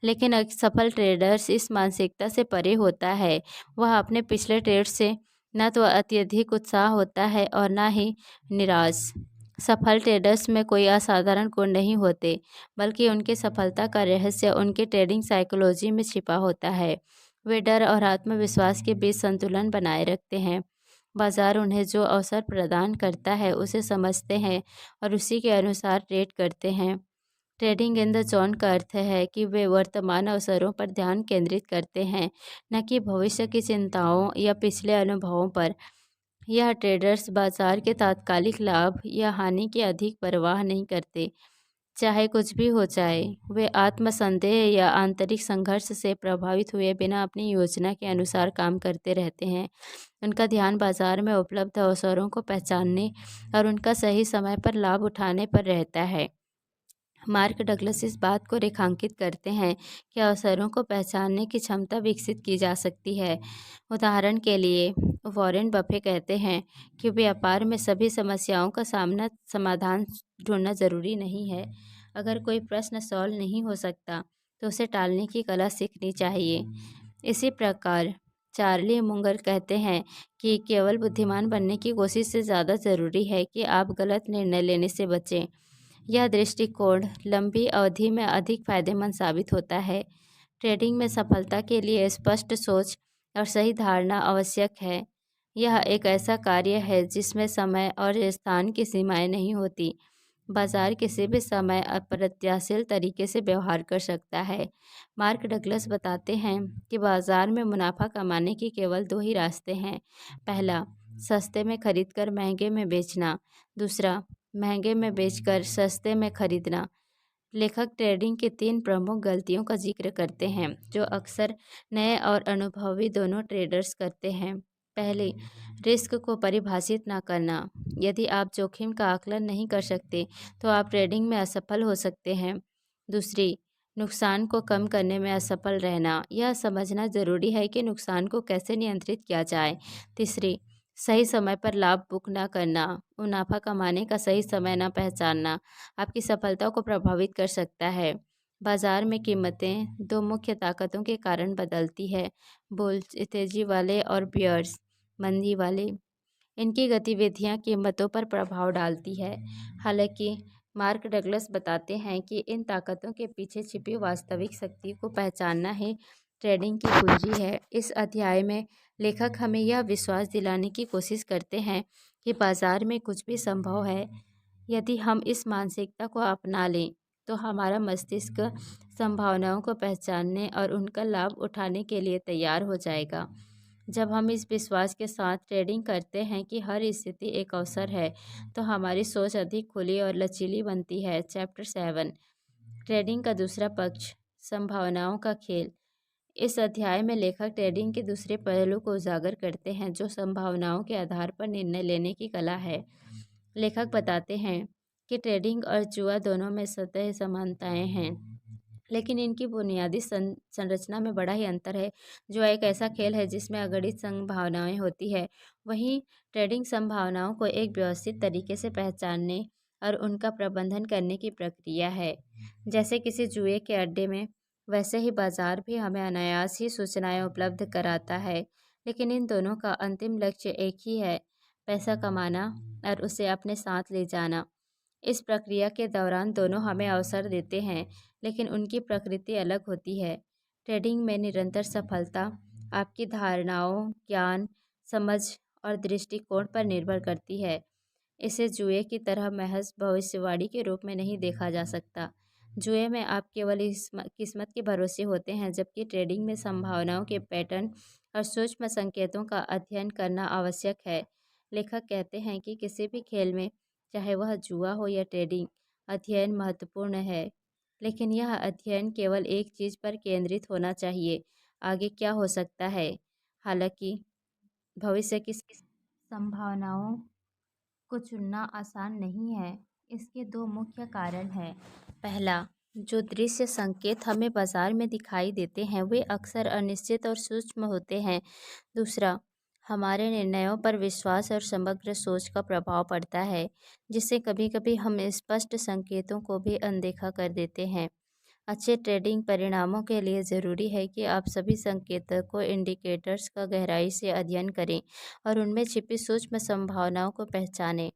लेकिन एक सफल ट्रेडर्स इस मानसिकता से परे होता है। वह अपने पिछले ट्रेड से न तो अत्यधिक उत्साह होता है और न ही निराश। सफल ट्रेडर्स में कोई असाधारण गुण नहीं होते, बल्कि उनकी सफलता का रहस्य उनकी ट्रेडिंग साइकोलॉजी में छिपा होता है। वे डर और आत्मविश्वास के बीच संतुलन बनाए रखते हैं। बाजार उन्हें जो अवसर प्रदान करता है उसे समझते हैं और उसी के अनुसार ट्रेड करते हैं। ट्रेडिंग इन द जोन का अर्थ है कि वे वर्तमान अवसरों पर ध्यान केंद्रित करते हैं, न कि भविष्य की चिंताओं या पिछले अनुभवों पर। यह ट्रेडर्स बाजार के तात्कालिक लाभ या हानि की अधिक परवाह नहीं करते, चाहे कुछ भी हो जाए। वे आत्मसंदेह या आंतरिक संघर्ष से प्रभावित हुए बिना अपनी योजना के अनुसार काम करते रहते हैं। उनका ध्यान बाजार में उपलब्ध अवसरों को पहचानने और उनका सही समय पर लाभ उठाने पर रहता है। मार्क डगलस इस बात को रेखांकित करते हैं कि अवसरों को पहचानने की क्षमता विकसित की जा सकती है। उदाहरण के लिए, वॉरेन बफे कहते हैं कि व्यापार में सभी समस्याओं का समाधान ढूंढना जरूरी नहीं है। अगर कोई प्रश्न सॉल्व नहीं हो सकता तो उसे टालने की कला सीखनी चाहिए। इसी प्रकार चार्ली मुंगर कहते हैं कि केवल बुद्धिमान बनने की कोशिश से ज़्यादा ज़रूरी है कि आप गलत निर्णय लेने से बचें। यह दृष्टिकोण लंबी अवधि में अधिक फायदेमंद साबित होता है। ट्रेडिंग में सफलता के लिए स्पष्ट सोच और सही धारणा आवश्यक है। यह एक ऐसा कार्य है जिसमें समय और स्थान की सीमाएं नहीं होती। बाजार किसी भी समय अप्रत्याशित तरीके से व्यवहार कर सकता है। मार्क डगलस बताते हैं कि बाजार में मुनाफा कमाने के केवल 2 ही रास्ते हैं। पहला, सस्ते में खरीदकर महंगे में बेचना। दूसरा, महंगे में बेचकर सस्ते में खरीदना। लेखक ट्रेडिंग की 3 प्रमुख गलतियों का जिक्र करते हैं जो अक्सर नए और अनुभवी दोनों ट्रेडर्स करते हैं। पहली, रिस्क को परिभाषित ना करना। यदि आप जोखिम का आकलन नहीं कर सकते तो आप ट्रेडिंग में असफल हो सकते हैं। दूसरी, नुकसान को कम करने में असफल रहना। यह समझना जरूरी है कि नुकसान को कैसे नियंत्रित किया जाए। तीसरी, सही समय पर लाभ बुक ना करना। मुनाफा कमाने का सही समय न पहचानना आपकी सफलता को प्रभावित कर सकता है। बाजार में कीमतें 2 मुख्य ताकतों के कारण बदलती है, बुल्स तेजी वाले और बियर्स मंदी वाले। इनकी गतिविधियां कीमतों पर प्रभाव डालती है। हालांकि मार्क डगलस बताते हैं कि इन ताकतों के पीछे छिपी वास्तविक शक्ति को पहचानना ही ट्रेडिंग की कुंजी है। इस अध्याय में लेखक हमें यह विश्वास दिलाने की कोशिश करते हैं कि बाजार में कुछ भी संभव है। यदि हम इस मानसिकता को अपना लें तो हमारा मस्तिष्क संभावनाओं को पहचानने और उनका लाभ उठाने के लिए तैयार हो जाएगा। जब हम इस विश्वास के साथ ट्रेडिंग करते हैं कि हर स्थिति एक अवसर है, तो हमारी सोच अधिक खुली और लचीली बनती है। चैप्टर 7, ट्रेडिंग का दूसरा पक्ष, संभावनाओं का खेल। इस अध्याय में लेखक ट्रेडिंग के दूसरे पहलू को उजागर करते हैं, जो संभावनाओं के आधार पर निर्णय लेने की कला है। लेखक बताते हैं कि ट्रेडिंग और जुआ दोनों में सतह समानताएं हैं, लेकिन इनकी बुनियादी संरचना में बड़ा ही अंतर है। जुआ एक ऐसा खेल है जिसमें अगणित संभावनाएं होती है, वहीं ट्रेडिंग संभावनाओं को एक व्यवस्थित तरीके से पहचानने और उनका प्रबंधन करने की प्रक्रिया है। जैसे किसी जुए के अड्डे में, वैसे ही बाजार भी हमें अनायास ही सूचनाएं उपलब्ध कराता है, लेकिन इन दोनों का अंतिम लक्ष्य एक ही है, पैसा कमाना और उसे अपने साथ ले जाना। इस प्रक्रिया के दौरान दोनों हमें अवसर देते हैं, लेकिन उनकी प्रकृति अलग होती है। ट्रेडिंग में निरंतर सफलता आपकी धारणाओं, ज्ञान, समझ और दृष्टिकोण पर निर्भर करती है। इसे जुए की तरह महज भविष्यवाणी के रूप में नहीं देखा जा सकता। जुए में आप केवल किस्मत के भरोसे होते हैं, जबकि ट्रेडिंग में संभावनाओं के पैटर्न और सूक्ष्म संकेतों का अध्ययन करना आवश्यक है। लेखक कहते हैं कि किसी भी खेल में, चाहे वह जुआ हो या ट्रेडिंग, अध्ययन महत्वपूर्ण है, लेकिन यह अध्ययन केवल एक चीज़ पर केंद्रित होना चाहिए, आगे क्या हो सकता है। हालांकि भविष्य की संभावनाओं को चुनना आसान नहीं है। इसके दो मुख्य कारण हैं। पहला, जो दृश्य संकेत हमें बाजार में दिखाई देते हैं वे अक्सर अनिश्चित और सूक्ष्म होते हैं। दूसरा, हमारे निर्णयों पर विश्वास और समग्र सोच का प्रभाव पड़ता है, जिससे कभी कभी हम स्पष्ट संकेतों को भी अनदेखा कर देते हैं। अच्छे ट्रेडिंग परिणामों के लिए ज़रूरी है कि आप सभी संकेतकों, इंडिकेटर्स का गहराई से अध्ययन करें और उनमें छिपी सूक्ष्म संभावनाओं को पहचानें।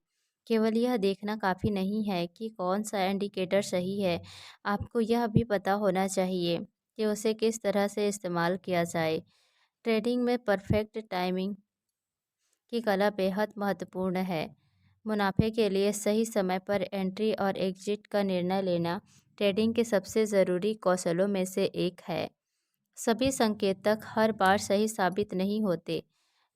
केवल यह देखना काफ़ी नहीं है कि कौन सा इंडिकेटर सही है, आपको यह भी पता होना चाहिए कि उसे किस तरह से इस्तेमाल किया जाए। ट्रेडिंग में परफेक्ट टाइमिंग की कला बेहद महत्वपूर्ण है। मुनाफे के लिए सही समय पर एंट्री और एग्जिट का निर्णय लेना ट्रेडिंग के सबसे ज़रूरी कौशलों में से एक है। सभी संकेतक हर बार सही साबित नहीं होते,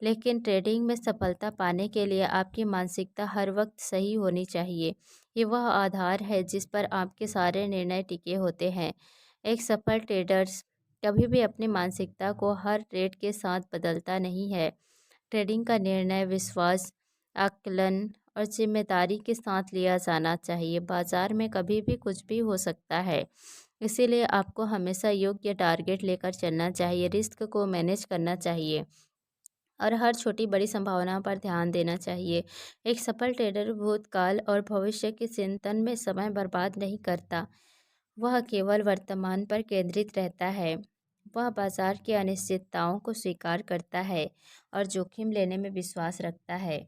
लेकिन ट्रेडिंग में सफलता पाने के लिए आपकी मानसिकता हर वक्त सही होनी चाहिए। ये वह आधार है जिस पर आपके सारे निर्णय टिके होते हैं। एक सफल ट्रेडर्स कभी भी अपनी मानसिकता को हर ट्रेड के साथ बदलता नहीं है। ट्रेडिंग का निर्णय विश्वास, आकलन और जिम्मेदारी के साथ लिया जाना चाहिए। बाजार में कभी भी कुछ भी हो सकता है, इसीलिए आपको हमेशा योग्य टारगेट लेकर चलना चाहिए, रिस्क को मैनेज करना चाहिए और हर छोटी बड़ी संभावनाओं पर ध्यान देना चाहिए। एक सफल ट्रेडर भूतकाल और भविष्य के चिंतन में समय बर्बाद नहीं करता, वह केवल वर्तमान पर केंद्रित रहता है। वह बाजार की अनिश्चितताओं को स्वीकार करता है और जोखिम लेने में विश्वास रखता है।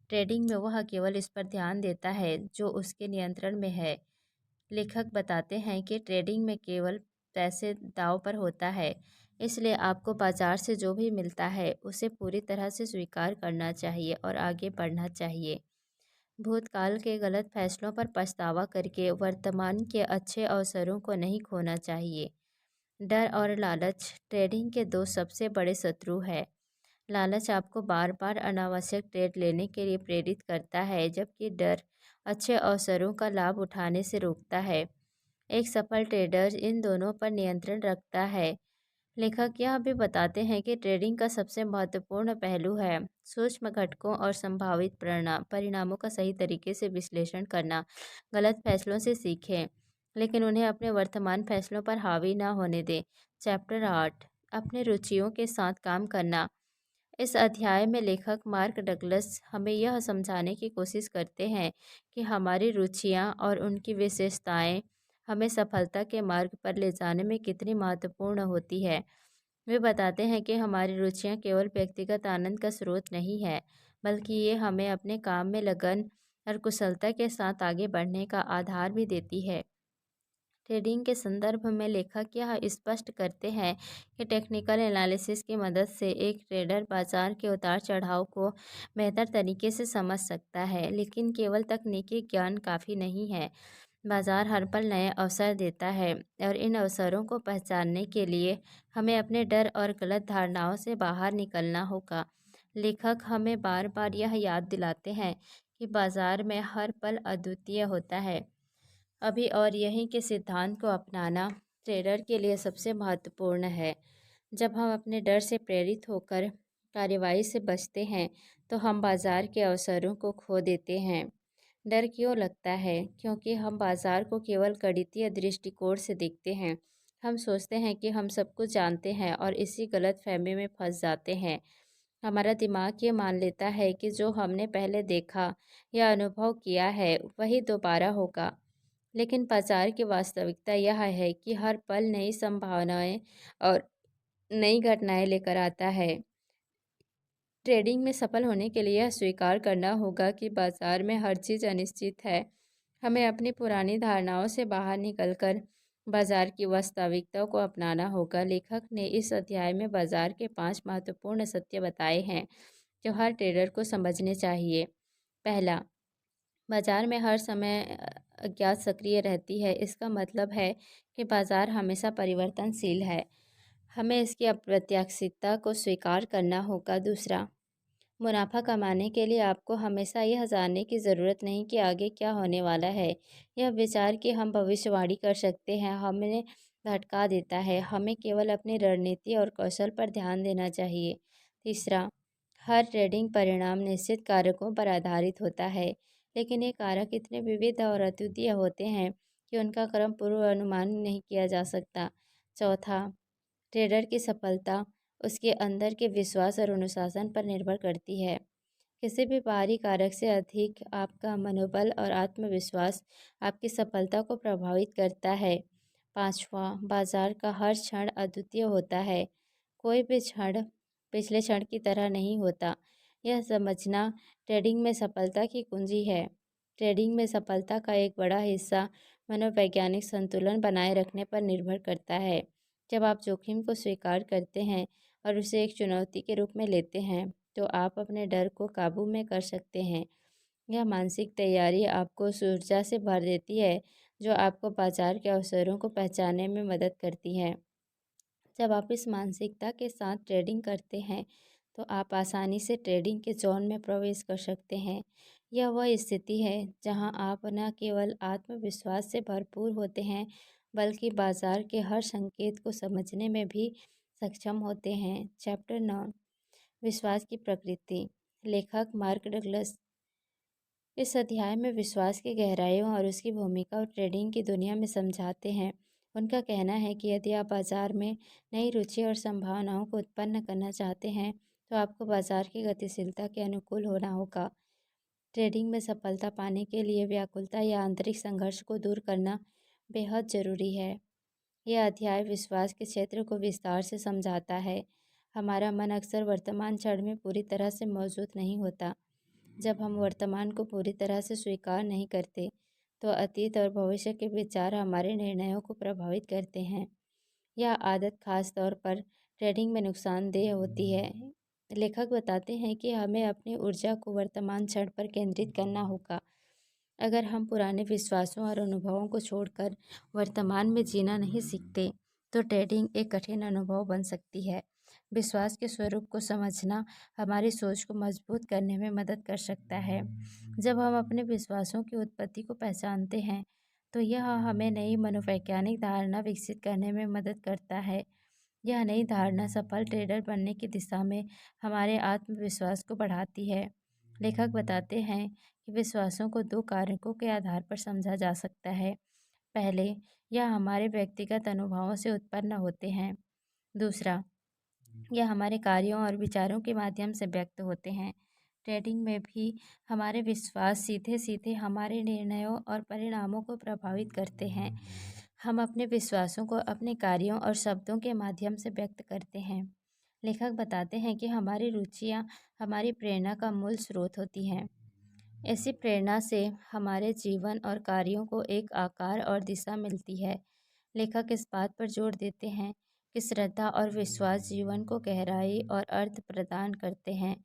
ट्रेडिंग में वह केवल इस पर ध्यान देता है जो उसके नियंत्रण में है। लेखक बताते हैं कि ट्रेडिंग में केवल पैसे दांव पर होता है, इसलिए आपको बाजार से जो भी मिलता है उसे पूरी तरह से स्वीकार करना चाहिए और आगे बढ़ना चाहिए। भूतकाल के गलत फैसलों पर पछतावा करके वर्तमान के अच्छे अवसरों को नहीं खोना चाहिए। डर और लालच ट्रेडिंग के दो सबसे बड़े शत्रु हैं। लालच आपको बार बार अनावश्यक ट्रेड लेने के लिए प्रेरित करता है, जबकि डर अच्छे अवसरों का लाभ उठाने से रोकता है। एक सफल ट्रेडर इन दोनों पर नियंत्रण रखता है। लेखक यह भी बताते हैं कि ट्रेडिंग का सबसे महत्वपूर्ण पहलू है सूक्ष्म घटकों और संभावित परिणामों का सही तरीके से विश्लेषण करना। गलत फैसलों से सीखें, लेकिन उन्हें अपने वर्तमान फैसलों पर हावी ना होने दें। चैप्टर 8, अपने रुचियों के साथ काम करना। इस अध्याय में लेखक मार्क डगलस हमें यह समझाने की कोशिश करते हैं कि हमारी रुचियाँ और उनकी विशेषताएं हमें सफलता के मार्ग पर ले जाने में कितनी महत्वपूर्ण होती है। वे बताते हैं कि हमारी रुचियाँ केवल व्यक्तिगत आनंद का स्रोत नहीं है, बल्कि ये हमें अपने काम में लगन और कुशलता के साथ आगे बढ़ने का आधार भी देती है। ट्रेडिंग के संदर्भ में लेखक यह स्पष्ट करते हैं कि टेक्निकल एनालिसिस की मदद से एक ट्रेडर बाजार के उतार चढ़ाव को बेहतर तरीके से समझ सकता है, लेकिन केवल तकनीकी ज्ञान काफ़ी नहीं है। बाजार हर पल नए अवसर देता है और इन अवसरों को पहचानने के लिए हमें अपने डर और गलत धारणाओं से बाहर निकलना होगा। लेखक हमें बार बार यह याद दिलाते हैं कि बाजार में हर पल अद्वितीय होता है। अभी और यहीं के सिद्धांत को अपनाना ट्रेडर के लिए सबसे महत्वपूर्ण है। जब हम अपने डर से प्रेरित होकर कार्रवाई से बचते हैं तो हम बाजार के अवसरों को खो देते हैं। डर क्यों लगता है? क्योंकि हम बाजार को केवल गणितीय दृष्टिकोण से देखते हैं। हम सोचते हैं कि हम सब कुछ जानते हैं और इसी गलतफहमी में फंस जाते हैं। हमारा दिमाग ये मान लेता है कि जो हमने पहले देखा या अनुभव किया है वही दोबारा होगा। लेकिन बाजार की वास्तविकता यह है कि हर पल नई संभावनाएं और नई घटनाएं लेकर आता है। ट्रेडिंग में सफल होने के लिए यह स्वीकार करना होगा कि बाजार में हर चीज़ अनिश्चित है। हमें अपनी पुरानी धारणाओं से बाहर निकलकर बाजार की वास्तविकता को अपनाना होगा। लेखक ने इस अध्याय में बाजार के 5 महत्वपूर्ण सत्य बताए हैं जो हर ट्रेडर को समझने चाहिए। पहला, बाजार में हर समय अज्ञात सक्रिय रहती है। इसका मतलब है कि बाजार हमेशा परिवर्तनशील है। हमें इसकी अप्रत्याशितता को स्वीकार करना होगा। दूसरा, मुनाफा कमाने के लिए आपको हमेशा यह जानने की ज़रूरत नहीं कि आगे क्या होने वाला है। यह विचार कि हम भविष्यवाणी कर सकते हैं हमें भटका देता है। हमें केवल अपनी रणनीति और कौशल पर ध्यान देना चाहिए। तीसरा, हर ट्रेडिंग परिणाम निश्चित कारकों पर आधारित होता है, लेकिन ये कारक इतने विविध और अद्वितीय होते हैं कि उनका क्रम पूर्वानुमान नहीं किया जा सकता। चौथा, ट्रेडर की सफलता उसके अंदर के विश्वास और अनुशासन पर निर्भर करती है। किसी भी बाहरी कारक से अधिक आपका मनोबल और आत्मविश्वास आपकी सफलता को प्रभावित करता है। पांचवा, बाजार का हर क्षण अद्वितीय होता है। कोई भी क्षण पिछले क्षण की तरह नहीं होता। यह समझना ट्रेडिंग में सफलता की कुंजी है। ट्रेडिंग में सफलता का एक बड़ा हिस्सा मनोवैज्ञानिक संतुलन बनाए रखने पर निर्भर करता है। जब आप जोखिम को स्वीकार करते हैं और उसे एक चुनौती के रूप में लेते हैं तो आप अपने डर को काबू में कर सकते हैं। यह मानसिक तैयारी आपको उस ऊर्जा से भर देती है जो आपको बाजार के अवसरों को पहचानने में मदद करती है। जब आप इस मानसिकता के साथ ट्रेडिंग करते हैं तो आप आसानी से ट्रेडिंग के जोन में प्रवेश कर सकते हैं। यह वह स्थिति है जहां आप न केवल आत्मविश्वास से भरपूर होते हैं बल्कि बाजार के हर संकेत को समझने में भी सक्षम होते हैं। चैप्टर 9, विश्वास की प्रकृति। लेखक मार्क डगलस इस अध्याय में विश्वास की गहराइयों और उसकी भूमिका और ट्रेडिंग की दुनिया में समझाते हैं। उनका कहना है कि यदि आप बाजार में नई रुचि और संभावनाओं को उत्पन्न करना चाहते हैं तो आपको बाजार की गतिशीलता के अनुकूल होना होगा। ट्रेडिंग में सफलता पाने के लिए व्याकुलता या आंतरिक संघर्ष को दूर करना बेहद ज़रूरी है। यह अध्याय विश्वास के क्षेत्र को विस्तार से समझाता है। हमारा मन अक्सर वर्तमान क्षण में पूरी तरह से मौजूद नहीं होता। जब हम वर्तमान को पूरी तरह से स्वीकार नहीं करते तो अतीत और भविष्य के विचार हमारे निर्णयों को प्रभावित करते हैं। यह आदत खास तौर पर ट्रेडिंग में नुकसानदेह होती है। लेखक बताते हैं कि हमें अपनी ऊर्जा को वर्तमान क्षण पर केंद्रित करना होगा। अगर हम पुराने विश्वासों और अनुभवों को छोड़कर वर्तमान में जीना नहीं सीखते तो ट्रेडिंग एक कठिन अनुभव बन सकती है। विश्वास के स्वरूप को समझना हमारी सोच को मजबूत करने में मदद कर सकता है। जब हम अपने विश्वासों की उत्पत्ति को पहचानते हैं तो यह हमें नई मनोवैज्ञानिक धारणा विकसित करने में मदद करता है। यह नई धारणा सफल ट्रेडर बनने की दिशा में हमारे आत्मविश्वास को बढ़ाती है। लेखक बताते हैं कि विश्वासों को दो कारकों के आधार पर समझा जा सकता है। पहले, यह हमारे व्यक्तिगत अनुभवों से उत्पन्न होते हैं। दूसरा, यह हमारे कार्यों और विचारों के माध्यम से व्यक्त होते हैं। ट्रेडिंग में भी हमारे विश्वास सीधे सीधे हमारे निर्णयों और परिणामों को प्रभावित करते हैं। हम अपने विश्वासों को अपने कार्यों और शब्दों के माध्यम से व्यक्त करते हैं। लेखक बताते हैं कि हमारी रुचियाँ हमारी प्रेरणा का मूल स्रोत होती हैं। ऐसी प्रेरणा से हमारे जीवन और कार्यों को एक आकार और दिशा मिलती है। लेखक इस बात पर जोर देते हैं कि श्रद्धा और विश्वास जीवन को गहराई और अर्थ प्रदान करते हैं।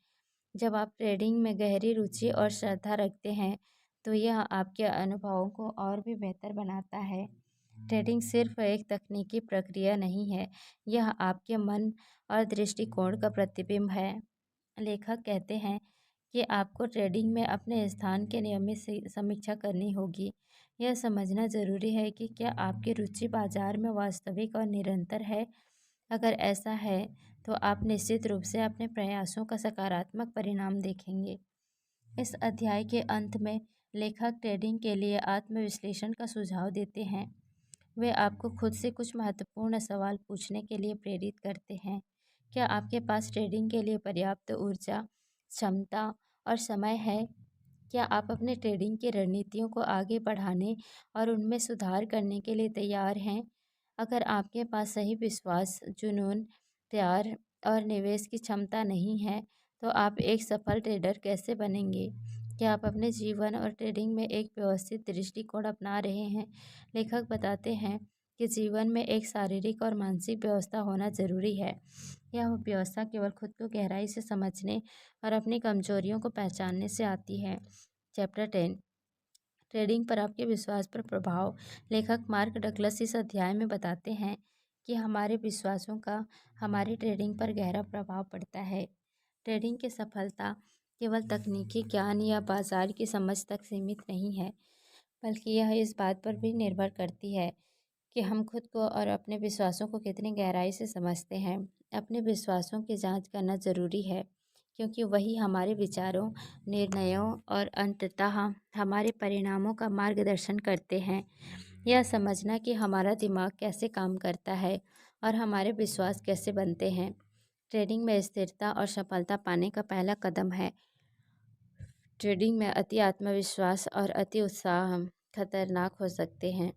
जब आप ट्रेडिंग में गहरी रुचि और श्रद्धा रखते हैं तो यह आपके अनुभवों को और भी बेहतर बनाता है। ट्रेडिंग सिर्फ एक तकनीकी प्रक्रिया नहीं है, यह आपके मन और दृष्टिकोण का प्रतिबिंब है। लेखक कहते हैं कि आपको ट्रेडिंग में अपने स्थान की नियमित समीक्षा करनी होगी। यह समझना ज़रूरी है कि क्या आपकी रुचि बाजार में वास्तविक और निरंतर है। अगर ऐसा है, तो आप निश्चित रूप से अपने प्रयासों का सकारात्मक परिणाम देखेंगे। इस अध्याय के अंत में लेखक ट्रेडिंग के लिए आत्मविश्लेषण का सुझाव देते हैं। वे आपको खुद से कुछ महत्वपूर्ण सवाल पूछने के लिए प्रेरित करते हैं। क्या आपके पास ट्रेडिंग के लिए पर्याप्त ऊर्जा, क्षमता और समय है? क्या आप अपने ट्रेडिंग की रणनीतियों को आगे बढ़ाने और उनमें सुधार करने के लिए तैयार हैं? अगर आपके पास सही विश्वास, जुनून, प्यार और निवेश की क्षमता नहीं है, तो आप एक सफल ट्रेडर कैसे बनेंगे? क्या आप अपने जीवन और ट्रेडिंग में एक व्यवस्थित दृष्टिकोण अपना रहे हैं? लेखक बताते हैं कि जीवन में एक शारीरिक और मानसिक व्यवस्था होना ज़रूरी है। यह व्यवस्था केवल खुद को गहराई से समझने और अपनी कमजोरियों को पहचानने से आती है। चैप्टर 10, ट्रेडिंग पर आपके विश्वास पर प्रभाव। लेखक मार्क डगलस इस अध्याय में बताते हैं कि हमारे विश्वासों का हमारी ट्रेडिंग पर गहरा प्रभाव पड़ता है। ट्रेडिंग की सफलता केवल तकनीकी ज्ञान या बाजार की समझ तक सीमित नहीं है, बल्कि यह इस बात पर भी निर्भर करती है कि हम खुद को और अपने विश्वासों को कितनी गहराई से समझते हैं। अपने विश्वासों की जांच करना ज़रूरी है, क्योंकि वही हमारे विचारों, निर्णयों और अंततः हमारे परिणामों का मार्गदर्शन करते हैं। यह समझना कि हमारा दिमाग कैसे काम करता है और हमारे विश्वास कैसे बनते हैं, ट्रेडिंग में स्थिरता और सफलता पाने का पहला कदम है। ट्रेडिंग में अति आत्मविश्वास और अति उत्साह खतरनाक हो सकते हैं।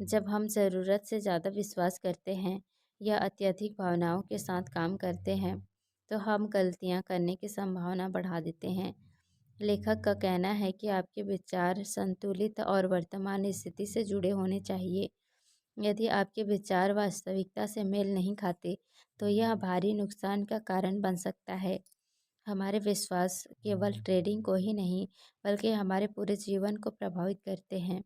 जब हम ज़रूरत से ज़्यादा विश्वास करते हैं या अत्यधिक भावनाओं के साथ काम करते हैं, तो हम गलतियां करने की संभावना बढ़ा देते हैं। लेखक का कहना है कि आपके विचार संतुलित और वर्तमान स्थिति से जुड़े होने चाहिए। यदि आपके विचार वास्तविकता से मेल नहीं खाते, तो यह भारी नुकसान का कारण बन सकता है। हमारे विश्वास केवल ट्रेडिंग को ही नहीं, बल्कि हमारे पूरे जीवन को प्रभावित करते हैं।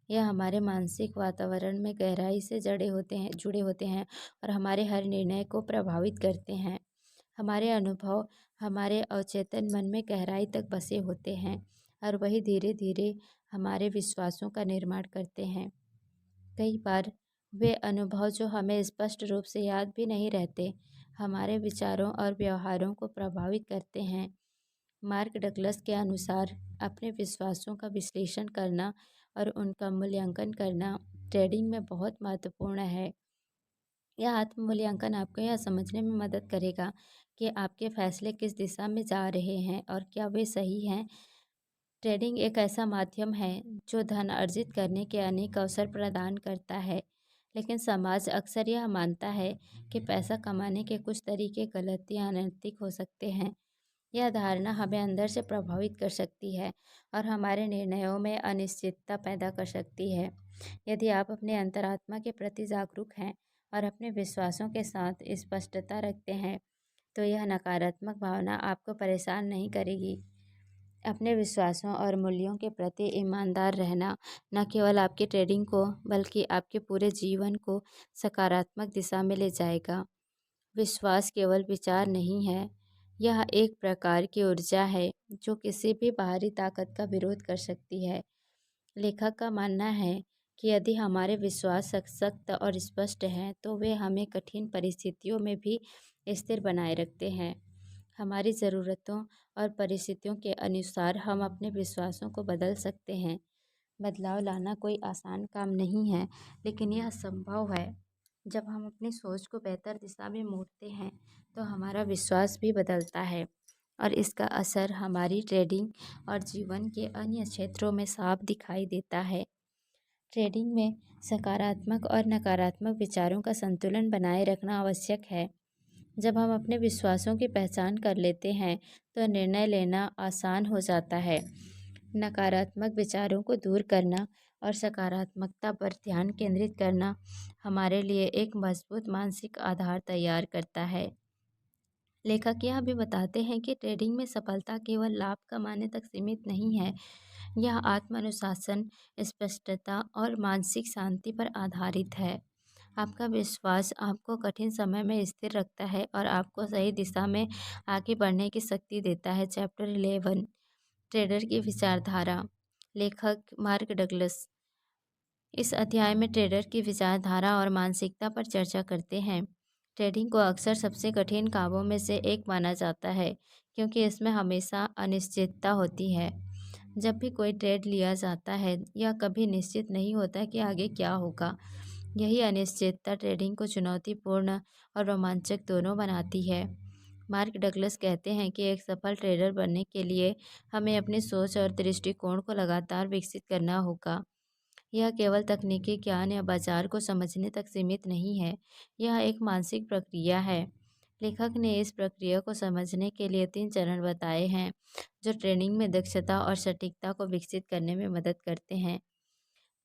यह हमारे मानसिक वातावरण में गहराई से जुड़े होते हैं और हमारे हर निर्णय को प्रभावित करते हैं। हमारे अनुभव हमारे अवचेतन मन में गहराई तक बसे होते हैं और वही धीरे धीरे हमारे विश्वासों का निर्माण करते हैं। कई बार वे अनुभव जो हमें स्पष्ट रूप से याद भी नहीं रहते, हमारे विचारों और व्यवहारों को प्रभावित करते हैं। मार्क डगलस के अनुसार अपने विश्वासों का विश्लेषण करना और उनका मूल्यांकन करना ट्रेडिंग में बहुत महत्वपूर्ण है। यह आत्म-मूल्यांकन आपको यह समझने में मदद करेगा कि आपके फैसले किस दिशा में जा रहे हैं और क्या वे सही हैं। ट्रेडिंग एक ऐसा माध्यम है जो धन अर्जित करने के अनेक अवसर प्रदान करता है, लेकिन समाज अक्सर यह मानता है कि पैसा कमाने के कुछ तरीके गलत या अनैतिक हो सकते हैं। यह धारणा हमें अंदर से प्रभावित कर सकती है और हमारे निर्णयों में अनिश्चितता पैदा कर सकती है। यदि आप अपने अंतरात्मा के प्रति जागरूक हैं और अपने विश्वासों के साथ स्पष्टता रखते हैं, तो यह नकारात्मक भावना आपको परेशान नहीं करेगी। अपने विश्वासों और मूल्यों के प्रति ईमानदार रहना न केवल आपकी ट्रेडिंग को, बल्कि आपके पूरे जीवन को सकारात्मक दिशा में ले जाएगा। विश्वास केवल विचार नहीं है, यह एक प्रकार की ऊर्जा है जो किसी भी बाहरी ताकत का विरोध कर सकती है। लेखक का मानना है कि यदि हमारे विश्वास सशक्त और स्पष्ट हैं, तो वे हमें कठिन परिस्थितियों में भी स्थिर बनाए रखते हैं। हमारी ज़रूरतों और परिस्थितियों के अनुसार हम अपने विश्वासों को बदल सकते हैं। बदलाव लाना कोई आसान काम नहीं है, लेकिन यह संभव है। जब हम अपनी सोच को बेहतर दिशा में मोड़ते हैं, तो हमारा विश्वास भी बदलता है और इसका असर हमारी ट्रेडिंग और जीवन के अन्य क्षेत्रों में साफ दिखाई देता है। ट्रेडिंग में सकारात्मक और नकारात्मक विचारों का संतुलन बनाए रखना आवश्यक है। जब हम अपने विश्वासों की पहचान कर लेते हैं, तो निर्णय लेना आसान हो जाता है। नकारात्मक विचारों को दूर करना और सकारात्मकता पर ध्यान केंद्रित करना हमारे लिए एक मजबूत मानसिक आधार तैयार करता है। लेखक यह भी बताते हैं कि ट्रेडिंग में सफलता केवल लाभ कमाने तक सीमित नहीं है। यह आत्म-अनुशासन, स्पष्टता और मानसिक शांति पर आधारित है। आपका विश्वास आपको कठिन समय में स्थिर रखता है और आपको सही दिशा में आगे बढ़ने की शक्ति देता है। चैप्टर 11 ट्रेडर की विचारधारा। लेखक मार्क डगलस इस अध्याय में ट्रेडर की विचारधारा और मानसिकता पर चर्चा करते हैं। ट्रेडिंग को अक्सर सबसे कठिन कामों में से एक माना जाता है क्योंकि इसमें हमेशा अनिश्चितता होती है। जब भी कोई ट्रेड लिया जाता है, यह कभी निश्चित नहीं होता कि आगे क्या होगा। यही अनिश्चितता ट्रेडिंग को चुनौतीपूर्ण और रोमांचक दोनों बनाती है। मार्क डगलस कहते हैं कि एक सफल ट्रेडर बनने के लिए हमें अपनी सोच और दृष्टिकोण को लगातार विकसित करना होगा। यह केवल तकनीकी ज्ञान या बाजार को समझने तक सीमित नहीं है, यह एक मानसिक प्रक्रिया है। लेखक ने इस प्रक्रिया को समझने के लिए 3 चरण बताए हैं, जो ट्रेनिंग में दक्षता और सटीकता को विकसित करने में मदद करते हैं।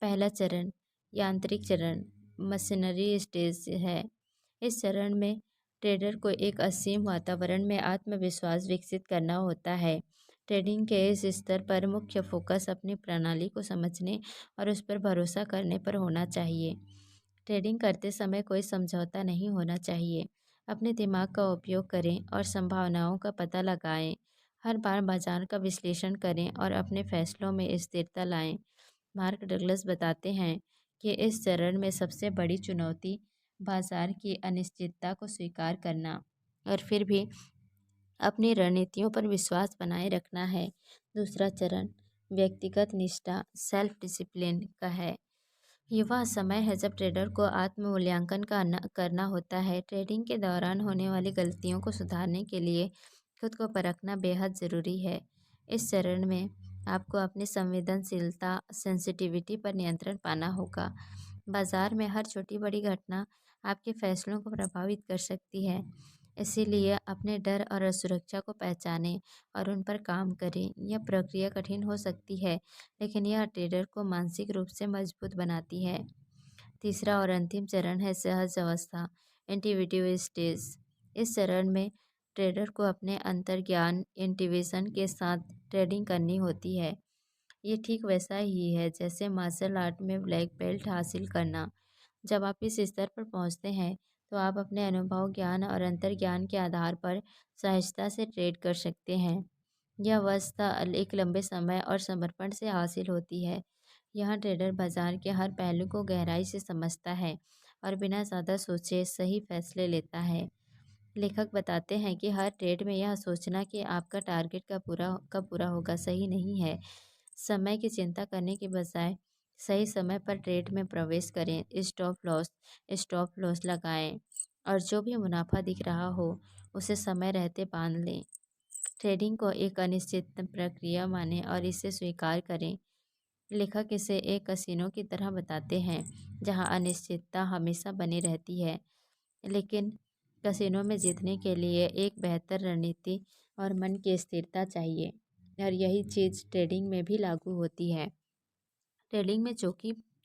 पहला चरण यांत्रिक चरण मशीनरी स्टेज है। इस चरण में ट्रेडर को एक असीम वातावरण में आत्मविश्वास विकसित करना होता है। ट्रेडिंग के इस स्तर पर मुख्य फोकस अपनी प्रणाली को समझने और उस पर भरोसा करने पर होना चाहिए। ट्रेडिंग करते समय कोई समझौता नहीं होना चाहिए। अपने दिमाग का उपयोग करें और संभावनाओं का पता लगाएं। हर बार बाजार का विश्लेषण करें और अपने फैसलों में स्थिरता लाएं। मार्क डगलस बताते हैं कि इस चरण में सबसे बड़ी चुनौती बाजार की अनिश्चितता को स्वीकार करना और फिर भी अपनी रणनीतियों पर विश्वास बनाए रखना है। दूसरा चरण व्यक्तिगत निष्ठा सेल्फ डिसिप्लिन का है। ये वह समय है जब ट्रेडर को आत्म मूल्यांकन करना होता है। ट्रेडिंग के दौरान होने वाली गलतियों को सुधारने के लिए खुद को परखना बेहद ज़रूरी है। इस चरण में आपको अपनी संवेदनशीलता सेंसिटिविटी पर नियंत्रण पाना होगा। बाजार में हर छोटी बड़ी घटना आपके फैसलों को प्रभावित कर सकती है, इसीलिए अपने डर और असुरक्षा को पहचानें और उन पर काम करें। यह प्रक्रिया कठिन हो सकती है, लेकिन यह ट्रेडर को मानसिक रूप से मजबूत बनाती है। तीसरा और अंतिम चरण है सहज अवस्था इंट्यूटिव स्टेज। इस चरण में ट्रेडर को अपने अंतर्ज्ञान इंट्यूशन के साथ ट्रेडिंग करनी होती है। ये ठीक वैसा ही है जैसे मार्शल आर्ट में ब्लैक बेल्ट हासिल करना। जब आप इस स्तर पर पहुंचते हैं, तो आप अपने अनुभव, ज्ञान और अंतर्ज्ञान के आधार पर सहजता से ट्रेड कर सकते हैं। यह अवस्था एक लंबे समय और समर्पण से हासिल होती है। यहाँ ट्रेडर बाजार के हर पहलू को गहराई से समझता है और बिना ज़्यादा सोचे सही फैसले लेता है। लेखक बताते हैं कि हर ट्रेड में यह सोचना कि आपका टारगेट कब पूरा होगा सही नहीं है। समय की चिंता करने के बजाय सही समय पर ट्रेड में प्रवेश करें। स्टॉप लॉस लगाएं और जो भी मुनाफा दिख रहा हो उसे समय रहते बांध लें। ट्रेडिंग को एक अनिश्चित प्रक्रिया मानें और इसे स्वीकार करें। लेखक इसे एक कसिनो की तरह बताते हैं, जहां अनिश्चितता हमेशा बनी रहती है, लेकिन कसिनो में जीतने के लिए एक बेहतर रणनीति और मन की स्थिरता चाहिए और यही चीज़ ट्रेडिंग में भी लागू होती है। ट्रेडिंग में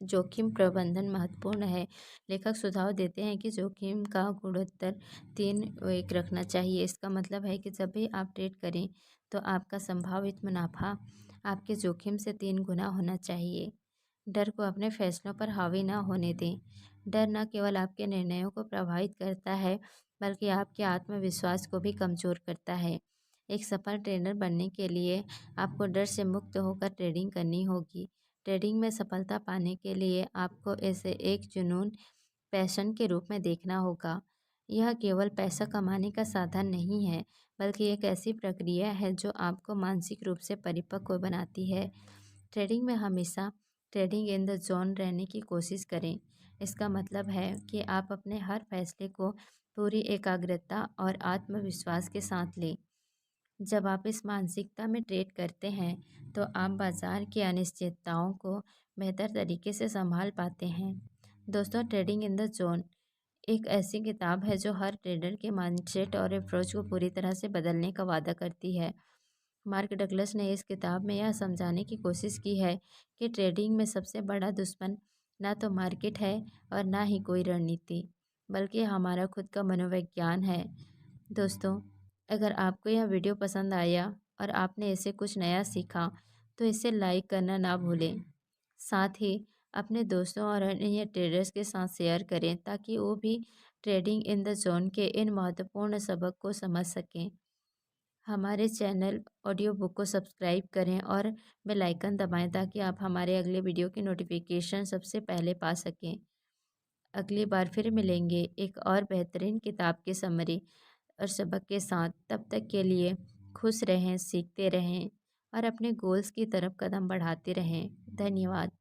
जोखिम प्रबंधन महत्वपूर्ण है। लेखक सुझाव देते हैं कि जोखिम का गुणोत्तर 3:1 रखना चाहिए। इसका मतलब है कि जब भी आप ट्रेड करें, तो आपका संभावित मुनाफा आपके जोखिम से 3 गुना होना चाहिए। डर को अपने फैसलों पर हावी ना होने दें। डर न केवल आपके निर्णयों को प्रभावित करता है, बल्कि आपके आत्मविश्वास को भी कमज़ोर करता है। एक सफल ट्रेडर बनने के लिए आपको डर से मुक्त होकर ट्रेडिंग करनी होगी। ट्रेडिंग में सफलता पाने के लिए आपको इसे एक जुनून, पैशन के रूप में देखना होगा। यह केवल पैसा कमाने का साधन नहीं है, बल्कि एक ऐसी प्रक्रिया है जो आपको मानसिक रूप से परिपक्व बनाती है। ट्रेडिंग में हमेशा ट्रेडिंग इन द जोन रहने की कोशिश करें। इसका मतलब है कि आप अपने हर फैसले को पूरी एकाग्रता और आत्मविश्वास के साथ लें। जब आप इस मानसिकता में ट्रेड करते हैं, तो आप बाजार की अनिश्चितताओं को बेहतर तरीके से संभाल पाते हैं। दोस्तों, ट्रेडिंग इन द जोन एक ऐसी किताब है जो हर ट्रेडर के माइंडसेट और अप्रोच को पूरी तरह से बदलने का वादा करती है। मार्क डगलस ने इस किताब में यह समझाने की कोशिश की है कि ट्रेडिंग में सबसे बड़ा दुश्मन ना तो मार्केट है और ना ही कोई रणनीति, बल्कि हमारा खुद का मनोविज्ञान है। दोस्तों, अगर आपको यह वीडियो पसंद आया और आपने इससे कुछ नया सीखा तो इसे लाइक करना ना भूलें। साथ ही अपने दोस्तों और अन्य ट्रेडर्स के साथ शेयर करें ताकि वो भी ट्रेडिंग इन द जोन के इन महत्वपूर्ण सबक को समझ सकें। हमारे चैनल ऑडियो बुक को सब्सक्राइब करें और बेल आइकन दबाएं ताकि आप हमारे अगले वीडियो की नोटिफिकेशन सबसे पहले पा सकें। अगली बार फिर मिलेंगे एक और बेहतरीन किताब की समरी और सबक के साथ। तब तक के लिए खुश रहें, सीखते रहें और अपने गोल्स की तरफ कदम बढ़ाते रहें। धन्यवाद।